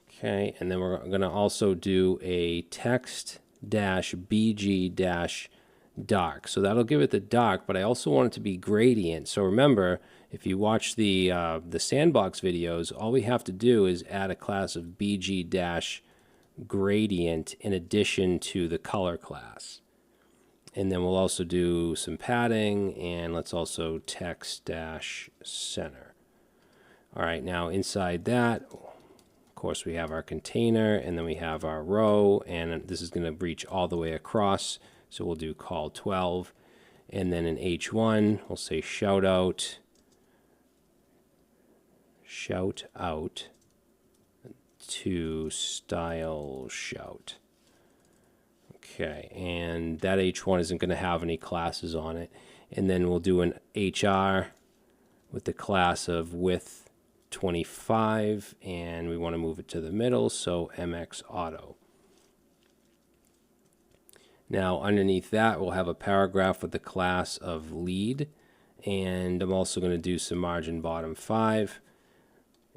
Okay, and then we're going to also do a text-bg-dark. So that'll give it the dark, but I also want it to be gradient. So remember, if you watch the sandbox videos, all we have to do is add a class of bg-gradient in addition to the color class. And then we'll also do some padding, and let's also text-center. All right, now inside that, of course, we have our container, and then we have our row, and this is going to reach all the way across. So we'll do call 12, and then in H1, we'll say shout out to Style Shout. Okay, and that H1 isn't going to have any classes on it. And then we'll do an HR with the class of width 25, and we want to move it to the middle, so MX Auto. Now underneath that, we'll have a paragraph with the class of lead, and I'm also going to do some margin bottom 5,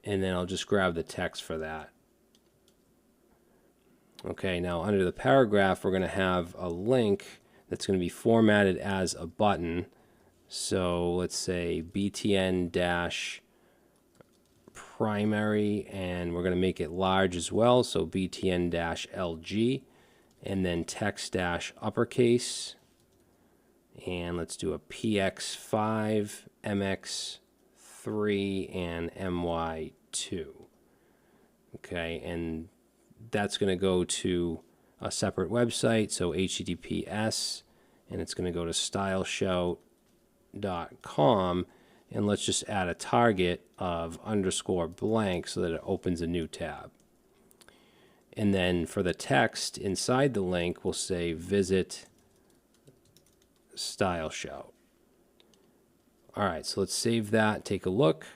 and then I'll just grab the text for that. Okay, now under the paragraph, we're going to have a link that's going to be formatted as a button. So let's say BTN-primary, and we're going to make it large as well. So BTN-LG, and then text-uppercase. And let's do a PX5, MX3, and MY2. Okay, and that's going to go to a separate website, so HTTPS, and it's going to go to styleshout.com, and let's just add a target of _blank so that it opens a new tab. And then for the text inside the link, we'll say visit Style Shout. All right, so let's save that, take a look.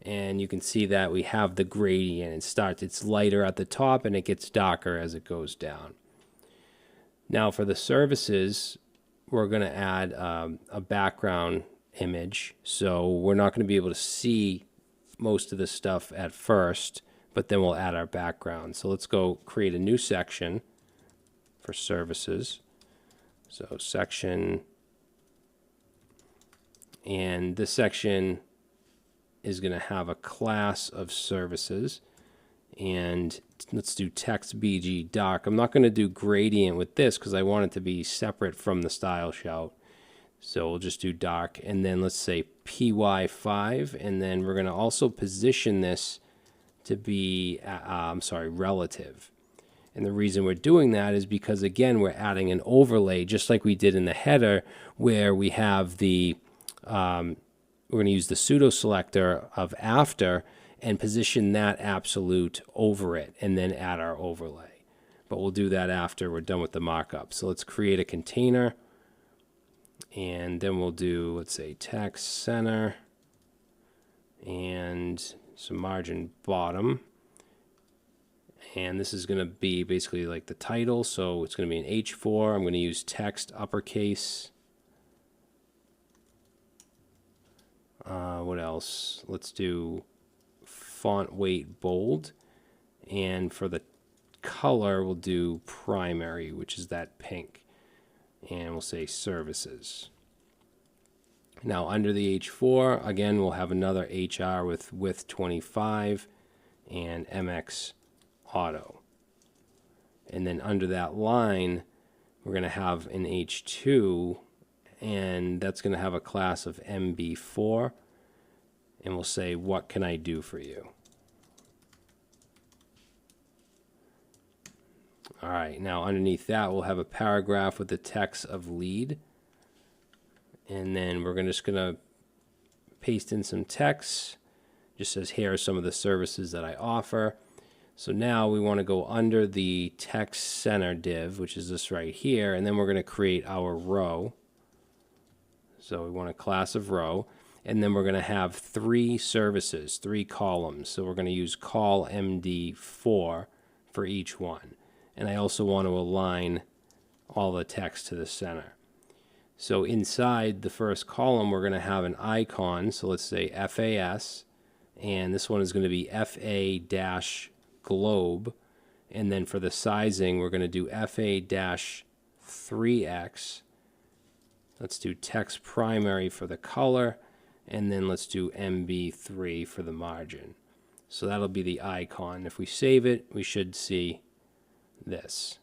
And you can see that we have the gradient. It's lighter at the top and it gets darker as it goes down. Now for the services, we're going to add a background image. So we're not going to be able to see most of this stuff at first, but then we'll add our background. So let's go create a new section for services. So section, and this section is going to have a class of services, and let's do text BG dark. I'm not going to do gradient with this because I want it to be separate from the Style Shout. So we'll just do dark, and then let's say PY5, and then we're going to also position this to be, relative. And the reason we're doing that is because, again, we're adding an overlay, just like we did in the header, where we have the we're going to use the pseudo selector of after and position that absolute over it and then add our overlay. But we'll do that after we're done with the markup. So let's create a container, and then we'll do, let's say, text center and some margin bottom. And this is going to be basically like the title. So it's going to be an H4. I'm going to use text uppercase. What else? Let's do font weight bold, and for the color we'll do primary, which is that pink, and we'll say services. Now under the H4, again, we'll have another HR with width 25 and MX Auto. And then under that line, we're going to have an H2, and that's going to have a class of MB4. And we'll say, what can I do for you? All right, now underneath that, we'll have a paragraph with the text of lead. And then we're just going to paste in some text. Just says, here are some of the services that I offer. So now we want to go under the text center div, which is this right here, and then we're going to create our row. So we want a class of row, and then we're going to have 3 services, 3 columns. So we're going to use call MD4 for each one. And I also want to align all the text to the center. So inside the first column, we're going to have an icon. So let's say FAS, and this one is going to be FA-globe. And then for the sizing, we're going to do FA-3X. Let's do text primary for the color, and then let's do MB3 for the margin. So that'll be the icon. If we save it, we should see this.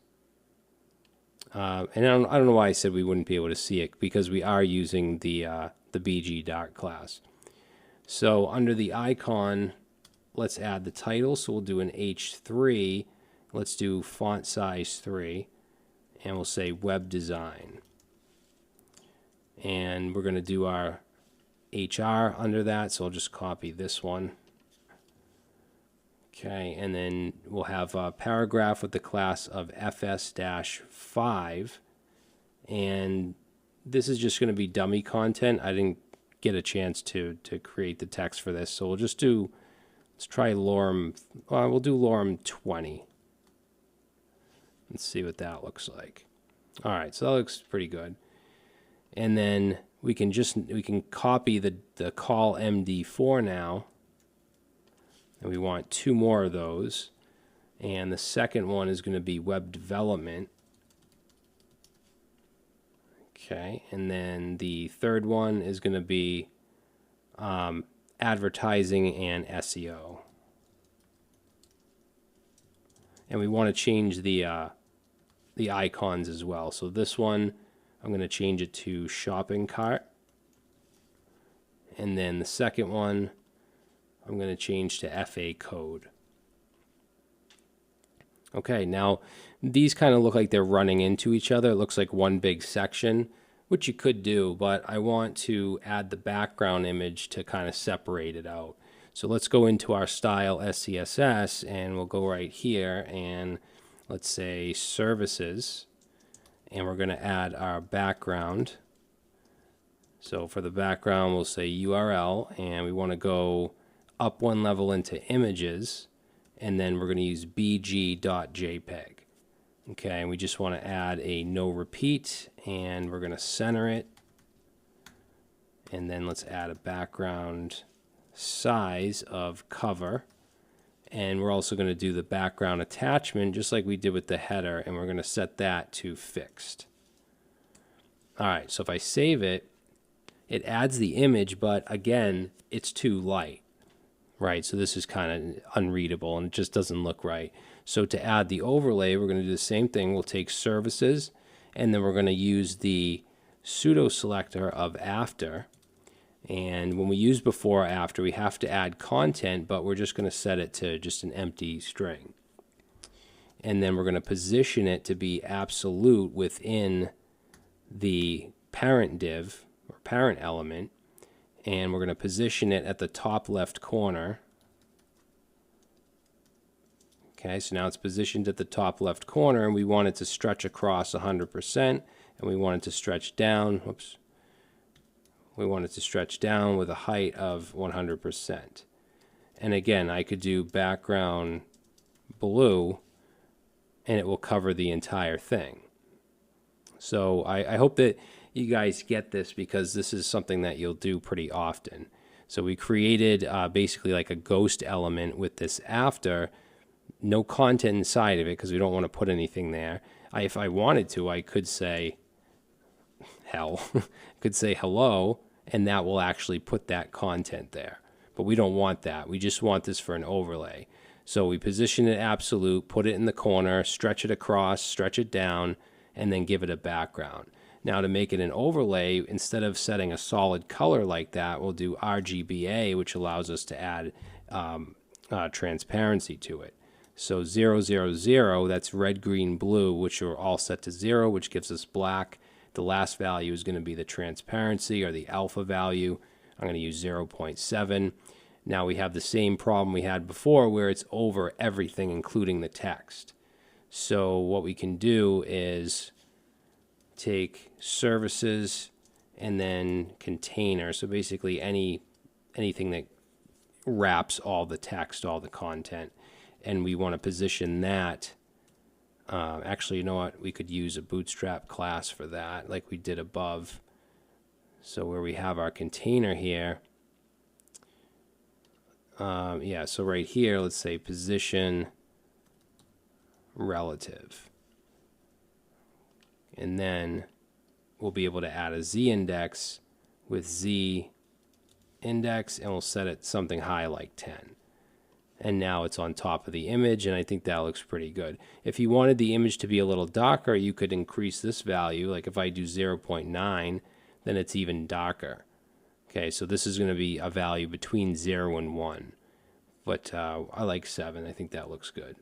And I don't know why I said we wouldn't be able to see it, because we are using the BG Dart class. So under the icon, let's add the title. So we'll do an H3. Let's do font size 3, and we'll say web design. And we're going to do our HR under that, so I'll just copy this one. Okay, and then we'll have a paragraph with the class of FS-5, and this is just going to be dummy content. I didn't get a chance to create the text for this, so we'll just do, let's try lorem, we'll do lorem 20. Let's see what that looks like. All right, so that looks pretty good. And then we can copy the call MD4 now. And we want 2 more of those. And the second one is going to be web development. Okay, and then the third one is going to be advertising and SEO. And we want to change the icons as well. So this one, I'm going to change it to shopping cart. And then the second one, I'm going to change to FA code. Okay, now these kind of look like they're running into each other. It looks like one big section, which you could do, but I want to add the background image to kind of separate it out. So let's go into our style SCSS, and we'll go right here, and let's say services, and we're going to add our background. So for the background, we'll say URL, and we want to go up 1 level into images, and then we're going to use bg.jpg. Okay, and we just want to add a no repeat, and we're going to center it, and then let's add a background size of cover, and we're also going to do the background attachment just like we did with the header, and we're going to set that to fixed. All right, so if I save it, it adds the image, but again, it's too light. Right, so this is kind of unreadable and it just doesn't look right. So to add the overlay, we're going to do the same thing. We'll take services, and then we're going to use the pseudo selector of after. And when we use before or after, we have to add content, but we're just going to set it to just an empty string. And then we're going to position it to be absolute within the parent div or parent element. And we're going to position it at the top left corner. Okay, so now it's positioned at the top left corner, and we want it to stretch across 100%, and we want it to stretch down. Whoops. We want it to stretch down with a height of 100%. And again, I could do background blue, and it will cover the entire thing. So I hope that you guys get this, because this is something that you'll do pretty often. So we created basically like a ghost element with this after, no content inside of it because we don't want to put anything there. If I wanted to, I could say could say hello, and that will actually put that content there. But we don't want that. We just want this for an overlay. So we position it absolute, put it in the corner, stretch it across, stretch it down, and then give it a background. Now to make it an overlay, instead of setting a solid color like that, we'll do RGBA, which allows us to add transparency to it. So 0, 0, 0, that's red, green, blue, which are all set to 0, which gives us black. The last value is going to be the transparency or the alpha value. I'm going to use 0.7. Now we have the same problem we had before where it's over everything, including the text. So what we can do is take services and then container. So basically anything that wraps all the text, all the content. And we want to position that. Actually, you know what? We could use a Bootstrap class for that, like we did above. So where we have our container here, yeah, so right here, let's say position relative. And then we'll be able to add a Z index with Z index, and we'll set it something high like 10. And now it's on top of the image, and I think that looks pretty good. If you wanted the image to be a little darker, you could increase this value. Like if I do 0.9, then it's even darker. Okay, so this is going to be a value between 0 and 1. But I like 7. I think that looks good.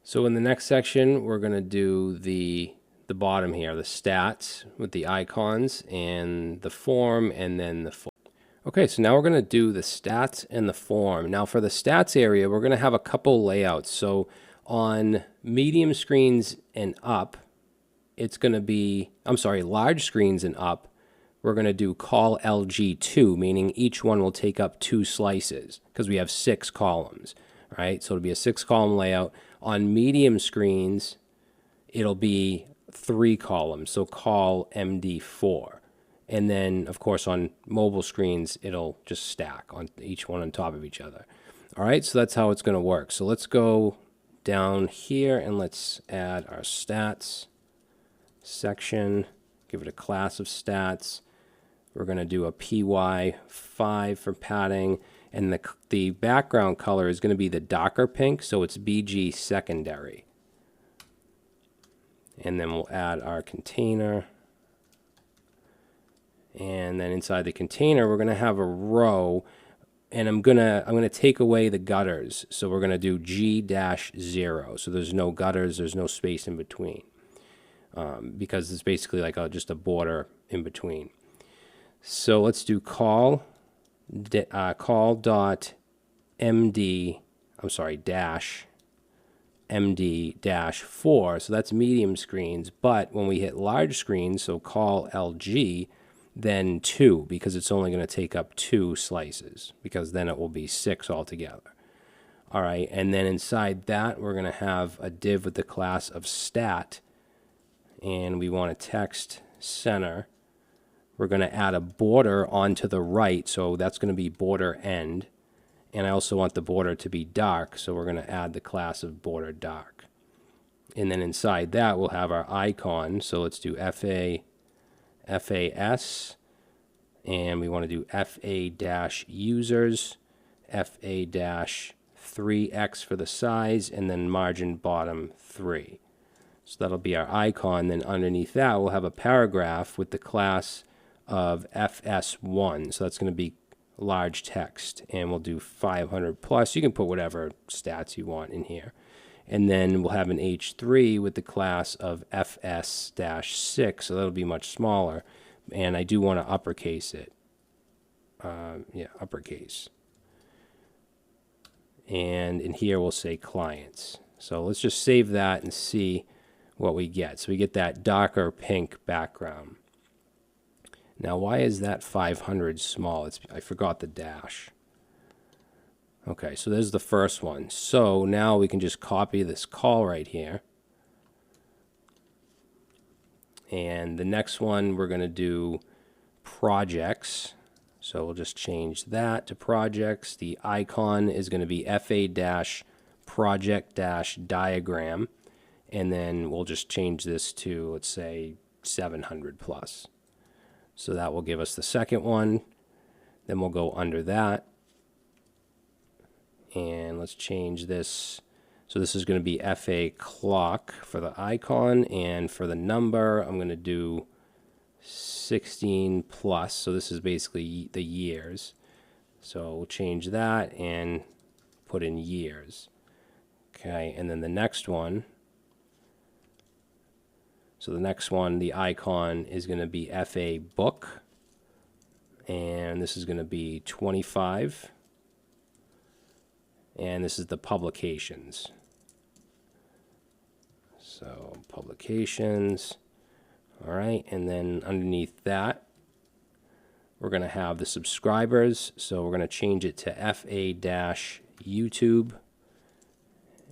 So in the next section, we're going to do the bottom here, the stats with the icons and the form and then the form. Okay, so now we're going to do the stats and the form. Now for the stats area, we're going to have a couple layouts. So on medium screens and up, it's going to be, large screens and up, we're going to do call LG2, meaning each one will take up 2 slices because we have 6 columns, right? So it'll be a 6-column layout. On medium screens, it'll be 3 columns, so call MD4. And then, of course, on mobile screens, it'll just stack on each one on top of each other. All right, so that's how it's going to work. So let's go down here and let's add our stats section, give it a class of stats. We're going to do a PY5 for padding, and the background color is going to be the darker pink, so it's BG secondary. And then we'll add our container. And then inside the container, we're going to have a row, and I'm gonna take away the gutters. So we're going to do G-0. So there's no gutters, there's no space in between, because it's basically like just a border in between. So let's do call dot MD, dash MD dash 4. So that's medium screens. But when we hit large screens, so call LG, then 2, because it's only going to take up 2 slices, because then it will be 6 altogether. All right, and then inside that, we're going to have a div with the class of stat, and we want a text center. We're going to add a border onto the right, so that's going to be border end. And I also want the border to be dark, so we're going to add the class of border dark. And then inside that, we'll have our icon. So let's do FAS, and we want to do FA-users, FA-3x for the size, and then margin bottom 3. So that'll be our icon. Then underneath that, we'll have a paragraph with the class of FS1. So that's going to be large text, and we'll do 500 plus. You can put whatever stats you want in here. And then we'll have an H3 with the class of FS-6, so that'll be much smaller. And I do want to uppercase it. Uppercase. And in here we'll say clients. So let's just save that and see what we get. So we get that darker pink background. Now, why is that 500 small? I forgot the dash. Okay, so there's the first one. So now we can just copy this call right here. And the next one, we're going to do projects. So we'll just change that to projects. The icon is going to be FA-project-diagram. And then we'll just change this to, let's say, 700 plus. So that will give us the second one. Then we'll go under that. and let's change this. So this is going to be FA clock for the icon, and for the number, I'm going to do 16 plus. So this is basically the years. So we'll change that and put in years. Okay, and then the next one. So the next one, the icon is going to be FA book, and this is going to be 25. And this is the publications. So publications. All right, and then underneath that, we're going to have the subscribers. So we're going to change it to FA-YouTube.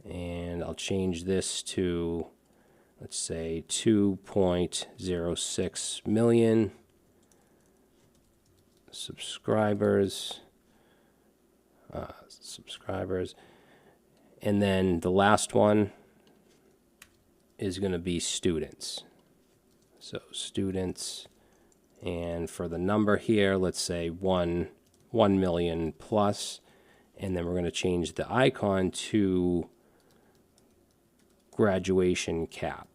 And I'll change this to, let's say, 2.06 million subscribers. And then the last one is going to be students. So students, and for the number here, let's say 1 million plus, and then we're going to change the icon to graduation cap.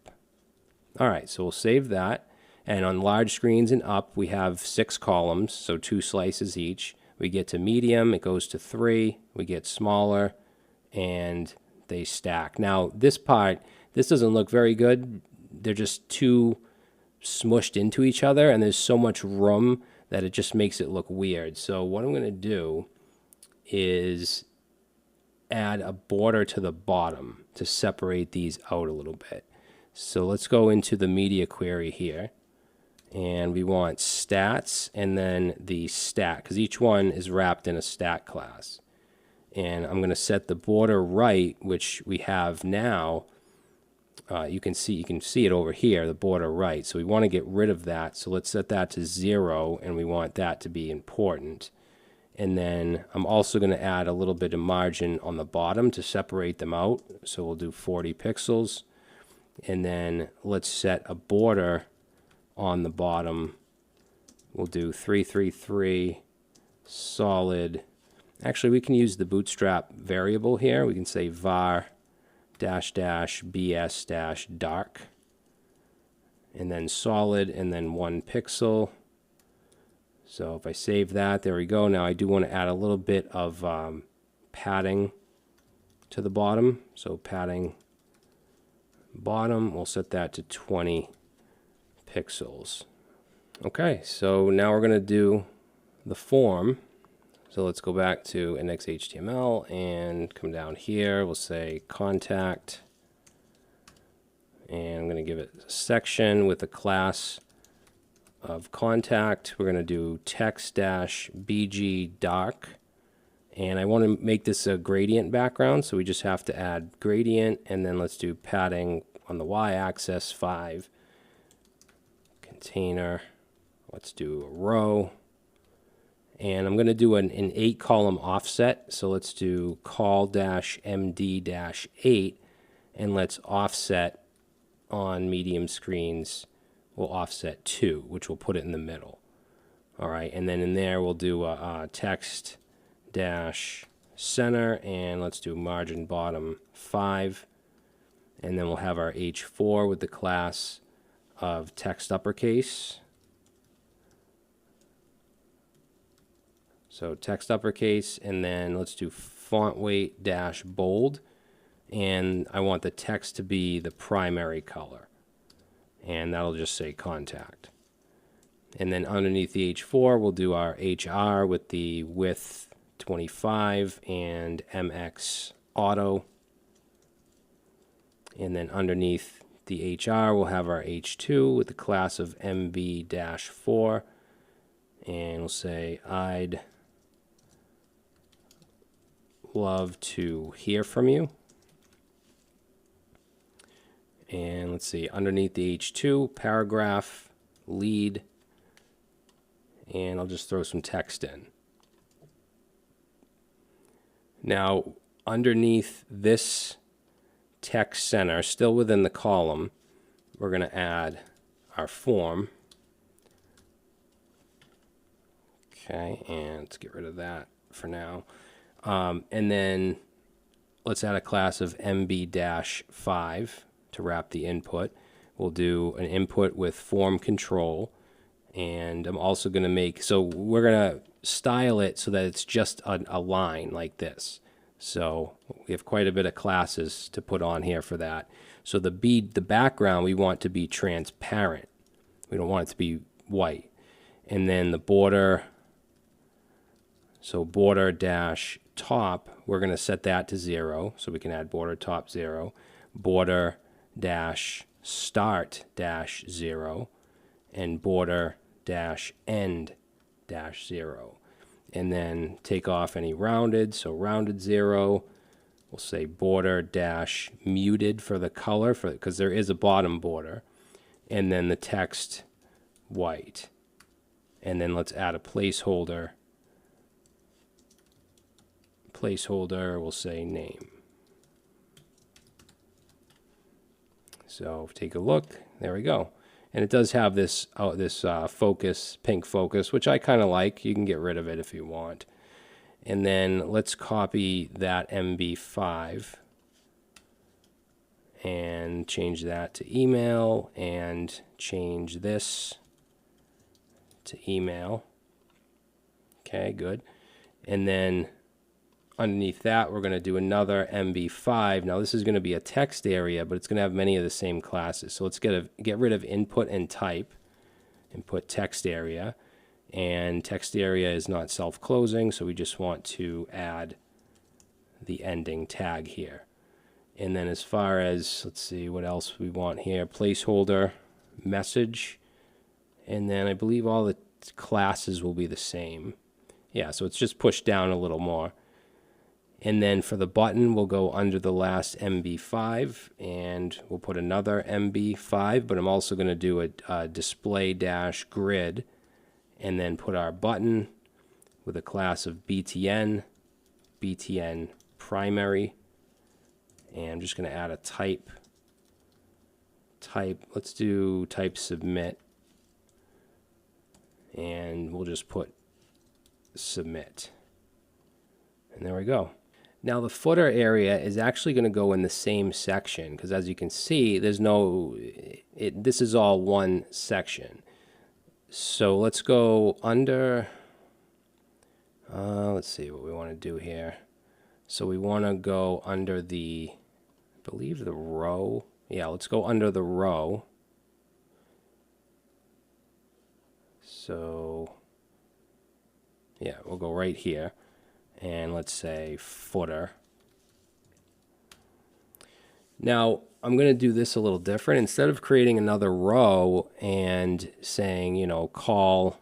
All right, so we'll save that. And on large screens and up, we have 6 columns, so 2 slices each. We get to medium, it goes to 3, we get smaller, and they stack. Now, this part, this doesn't look very good. They're just too smushed into each other, and there's so much room that it just makes it look weird. So what I'm going to do is add a border to the bottom to separate these out a little bit. So let's go into the media query here, and we want stats and then the stat, because each one is wrapped in a stat class. And I'm going to set the border right, which we have now. You can see it over here, the border right. So we want to get rid of that. So let's set that to 0, and we want that to be important. And then I'm also going to add a little bit of margin on the bottom to separate them out. So we'll do 40 pixels. And then let's set a border on the bottom. We'll do 333 solid. Actually, we can use the Bootstrap variable here. We can say var --bs -dark, and then solid, and then 1 pixel. So if I save that, there we go. Now I do want to add a little bit of padding to the bottom. So padding bottom, we'll set that to 20 pixels. Okay, so now we're going to do the form. So let's go back to index.html and come down here. We'll say contact, and I'm going to give it a section with a class of contact. We're going to do text-bg dark, and I want to make this a gradient background, so we just have to add gradient, and then let's do padding on the y-axis 5, container, let's do a row. And I'm going to do an 8-column offset. So let's do call-md-8, and let's offset on medium screens. We'll offset 2, which will put it in the middle. All right, and then in there we'll do a text-center, and let's do margin bottom 5. And then we'll have our h4 with the class of text uppercase. So text uppercase, and then let's do font weight -bold, and I want the text to be the primary color, and that'll just say contact. And then underneath the H4, we'll do our HR with the width 25 and MX auto. And then underneath the HR, we'll have our H2 with the class of MB-4, and we'll say I'd love to hear from you. And let's see, underneath the H2, paragraph, lead, and I'll just throw some text in. Now, underneath this text center, still within the column, we're going to add our form. Okay, and let's get rid of that for now. And then let's add a class of MB-5 to wrap the input. We'll do an input with form control. And I'm also going to make, so we're going to style it so that it's just a line like this. So we have quite a bit of classes to put on here for that. So the background we want to be transparent. We don't want it to be white. And then the border, so border dash top, we're going to set that to 0. So we can add border top 0. Border dash start dash 0. And border dash end dash 0. And then take off any rounded, so rounded 0. We'll say border dash muted for the color, because there is a bottom border. And then the text white. And then let's add a placeholder. Placeholder, we'll say name. So take a look, there we go. And it does have this focus, pink focus, which I kind of like. You can get rid of it if you want. And then let's copy that MB5 and change that to email and change this to email. Okay, good. And then underneath that, we're going to do another MB5. Now this is going to be a text area, but it's going to have many of the same classes. So let's get rid of input and type and put text area. And text area is not self-closing, so we just want to add the ending tag here. And then as far as, let's see what else we want here, placeholder, message, and then I believe all the classes will be the same. Yeah, so it's just pushed down a little more. And then for the button, we'll go under the last MB5 and we'll put another MB5, but I'm also going to do a display dash grid and then put our button with a class of BTN, BTN primary, and I'm just going to add a type, let's do type submit, and we'll just put submit. And there we go. Now the footer area is actually going to go in the same section because as you can see, there's no, this is all one section. So let's go under, let's see what we want to do here. So we want to go under the, I believe the row. Yeah, let's go under the row. So yeah, we'll go right here. And let's say footer. Now, I'm going to do this a little different. Instead of creating another row and saying, you know, call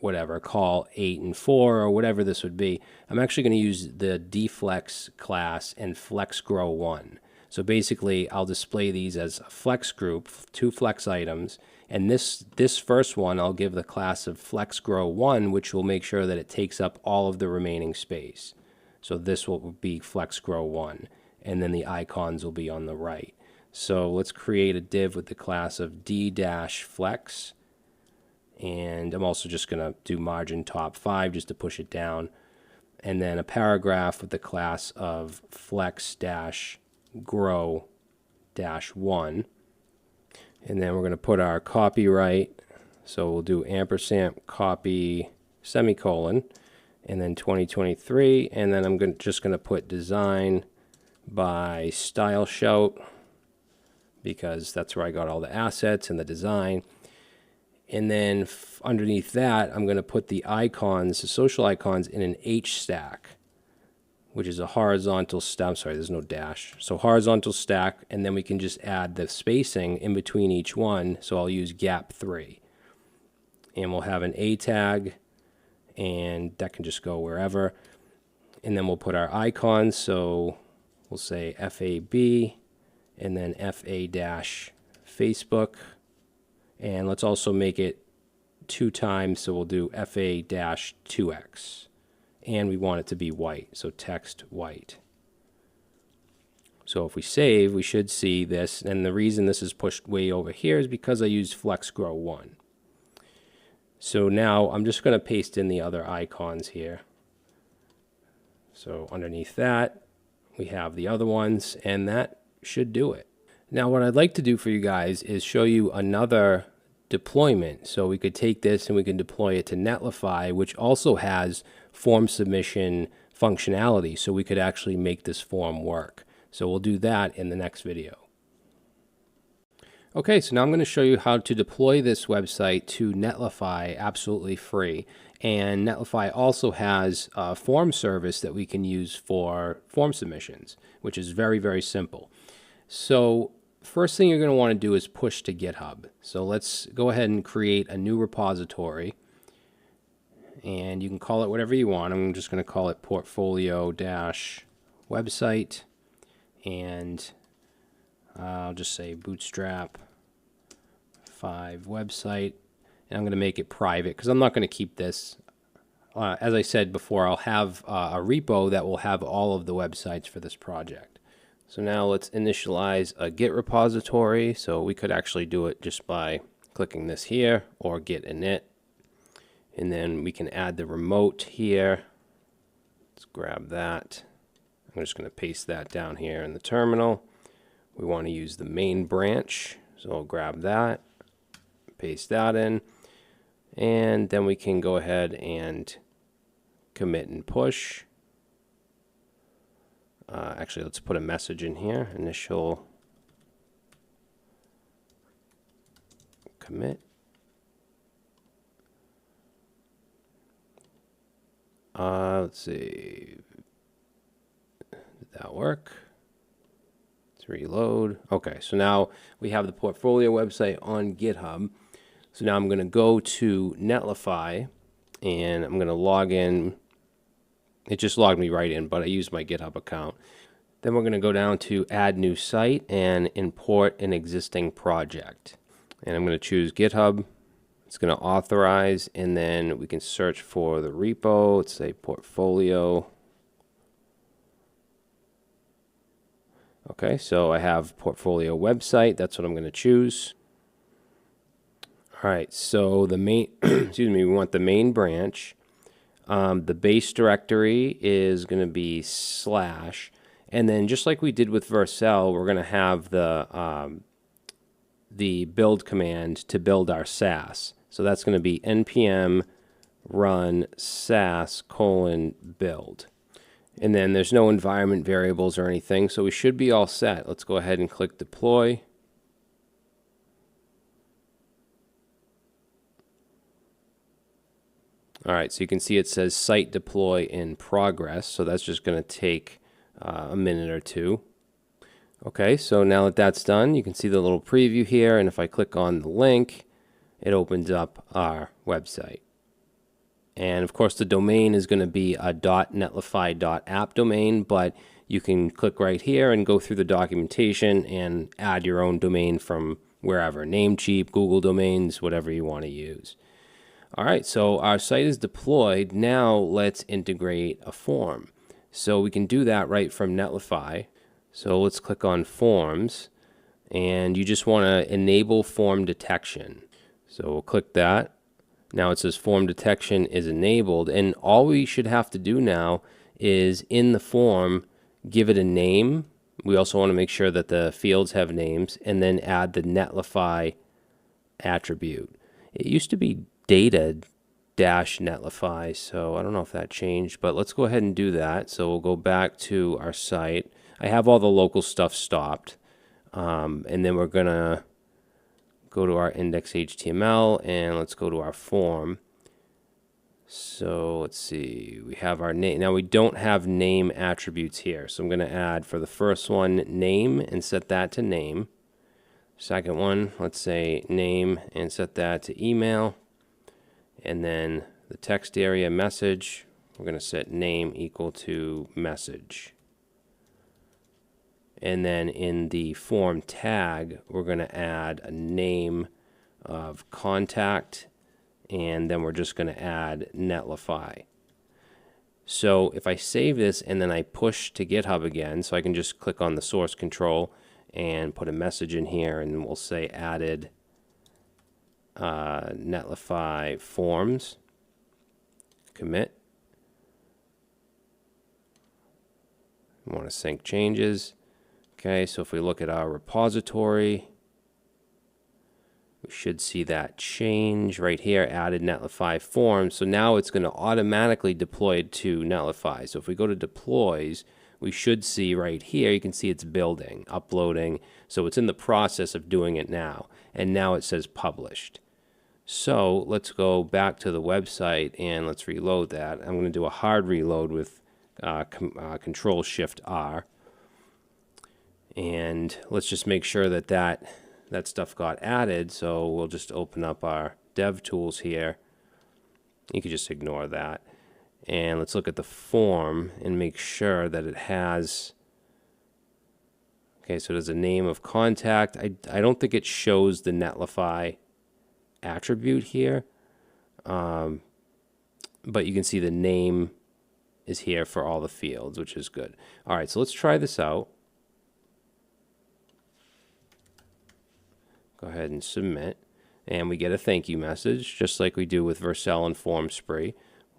8 and 4 or whatever this would be, I'm actually going to use the deflex class and flex grow 1. So basically, I'll display these as a flex group, 2 flex items, and this first one I'll give the class of flex grow 1, which will make sure that it takes up all of the remaining space. So this will be flex grow 1, and then the icons will be on the right. So let's create a div with the class of d-flex, and I'm also just going to do margin top 5 just to push it down, and then a paragraph with the class of flex-grow-1. And then we're going to put our copyright. So we'll do ampersand copy semicolon and then 2023. And then I'm just going to put design by style shout because that's where I got all the assets and the design. And then underneath that, I'm going to put the icons, the social icons in an H stack, which is a horizontal stack. I'm sorry, there's no dash. So horizontal stack, and then we can just add the spacing in between each one. So I'll use gap 3. And we'll have an A tag, and that can just go wherever. And then we'll put our icons. So we'll say FAB, and then FA-Facebook. And let's also make it 2 times, so we'll do FA-2X. And we want it to be white, so text white. So if we save, we should see this, and the reason this is pushed way over here is because I used flex grow 1. So now I'm just going to paste in the other icons here. So underneath that, we have the other ones, and that should do it. Now, what I'd like to do for you guys is show you another deployment. So we could take this and we can deploy it to Netlify, which also has form submission functionality. So we could actually make this form work. So we'll do that in the next video. Okay, so now I'm going to show you how to deploy this website to Netlify absolutely free. And Netlify also has a form service that we can use for form submissions, which is very, very simple. So first thing you're going to want to do is push to GitHub. So let's go ahead and create a new repository. And you can call it whatever you want. I'm just going to call it portfolio-website. And I'll just say Bootstrap 5 website. And I'm going to make it private because I'm not going to keep this. As I said before, I'll have a repo that will have all of the websites for this project. So now let's initialize a Git repository. So we could actually do it just by clicking this here or git init. And then we can add the remote here. Let's grab that. I'm just going to paste that down here in the terminal. We want to use the main branch. So I'll grab that, paste that in, and then we can go ahead and commit and push. Actually, let's put a message in here, initial commit. Let's see, did that work? Let's reload. Okay, so now we have the portfolio website on GitHub. So now I'm going to go to Netlify and I'm going to log in. It just logged me right in, but I used my GitHub account. Then we're going to go down to add new site and import an existing project. And I'm going to choose GitHub. It's going to authorize, and then we can search for the repo. Let's say portfolio. Okay, so I have portfolio website. That's what I'm going to choose. All right, so the main, excuse me, we want the main branch. The base directory is going to be /, and then just like we did with Vercel, we're going to have the build command to build our SaaS. So that's going to be npm run SaaS : build. And then there's no environment variables or anything, so we should be all set. Let's go ahead and click deploy. All right, so you can see it says site deploy in progress, so that's just going to take a minute or two. Okay, so now that that's done, you can see the little preview here, and if I click on the link, it opens up our website. And of course, the domain is going to be a .netlify.app domain, but you can click right here and go through the documentation and add your own domain from wherever, Namecheap, Google Domains, whatever you want to use. All right, so our site is deployed. Now let's integrate a form. So we can do that right from Netlify. So let's click on Forms, and you just want to enable form detection. So we'll click that. Now it says form detection is enabled, and all we should have to do now is in the form give it a name. We also want to make sure that the fields have names, and then add the Netlify attribute. It used to be data-Netlify, so I don't know if that changed, but let's go ahead and do that. So we'll go back to our site. I have all the local stuff stopped, and then we're going to go to our index.html, and let's go to our form. So let's see, we have our name. Now we don't have name attributes here, so I'm going to add for the first one name and set that to name. Second one, let's say name and set that to email. And then the text area message, we're going to set name equal to message. And then in the form tag, we're going to add a name of contact, and then we're just going to add Netlify. So if I save this and then I push to GitHub again, so I can just click on the source control and put a message in here, and we'll say added Netlify forms, commit. We want to sync changes. Okay, so if we look at our repository, we should see that change right here, added Netlify form. So now it's going to automatically deploy to Netlify. So if we go to deploys, we should see right here, you can see it's building, uploading. So it's in the process of doing it now. And now it says published. So let's go back to the website and let's reload that. I'm going to do a hard reload with Control Shift R. And let's just make sure that that stuff got added. So we'll just open up our dev tools here. You can just ignore that. And let's look at the form and make sure that it has, okay, so there's a name of contact. I don't think it shows the Netlify attribute here. But you can see the name is here for all the fields, which is good. All right, so let's try this out. Go ahead and submit. And we get a thank you message, just like we do with Vercel and FormSpree.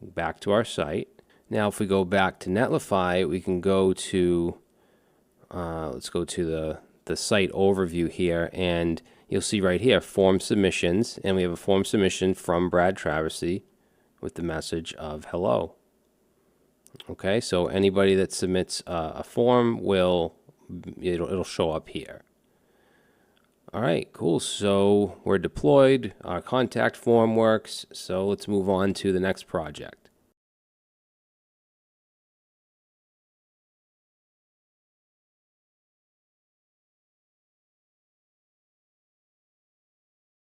Back to our site. Now, if we go back to Netlify, we can go to, let's go to the site overview here, and you'll see right here, form submissions, and we have a form submission from Brad Traversy with the message of hello. Okay, so anybody that submits a form it'll show up here. All right, cool. So we're deployed. Our contact form works. So let's move on to the next project.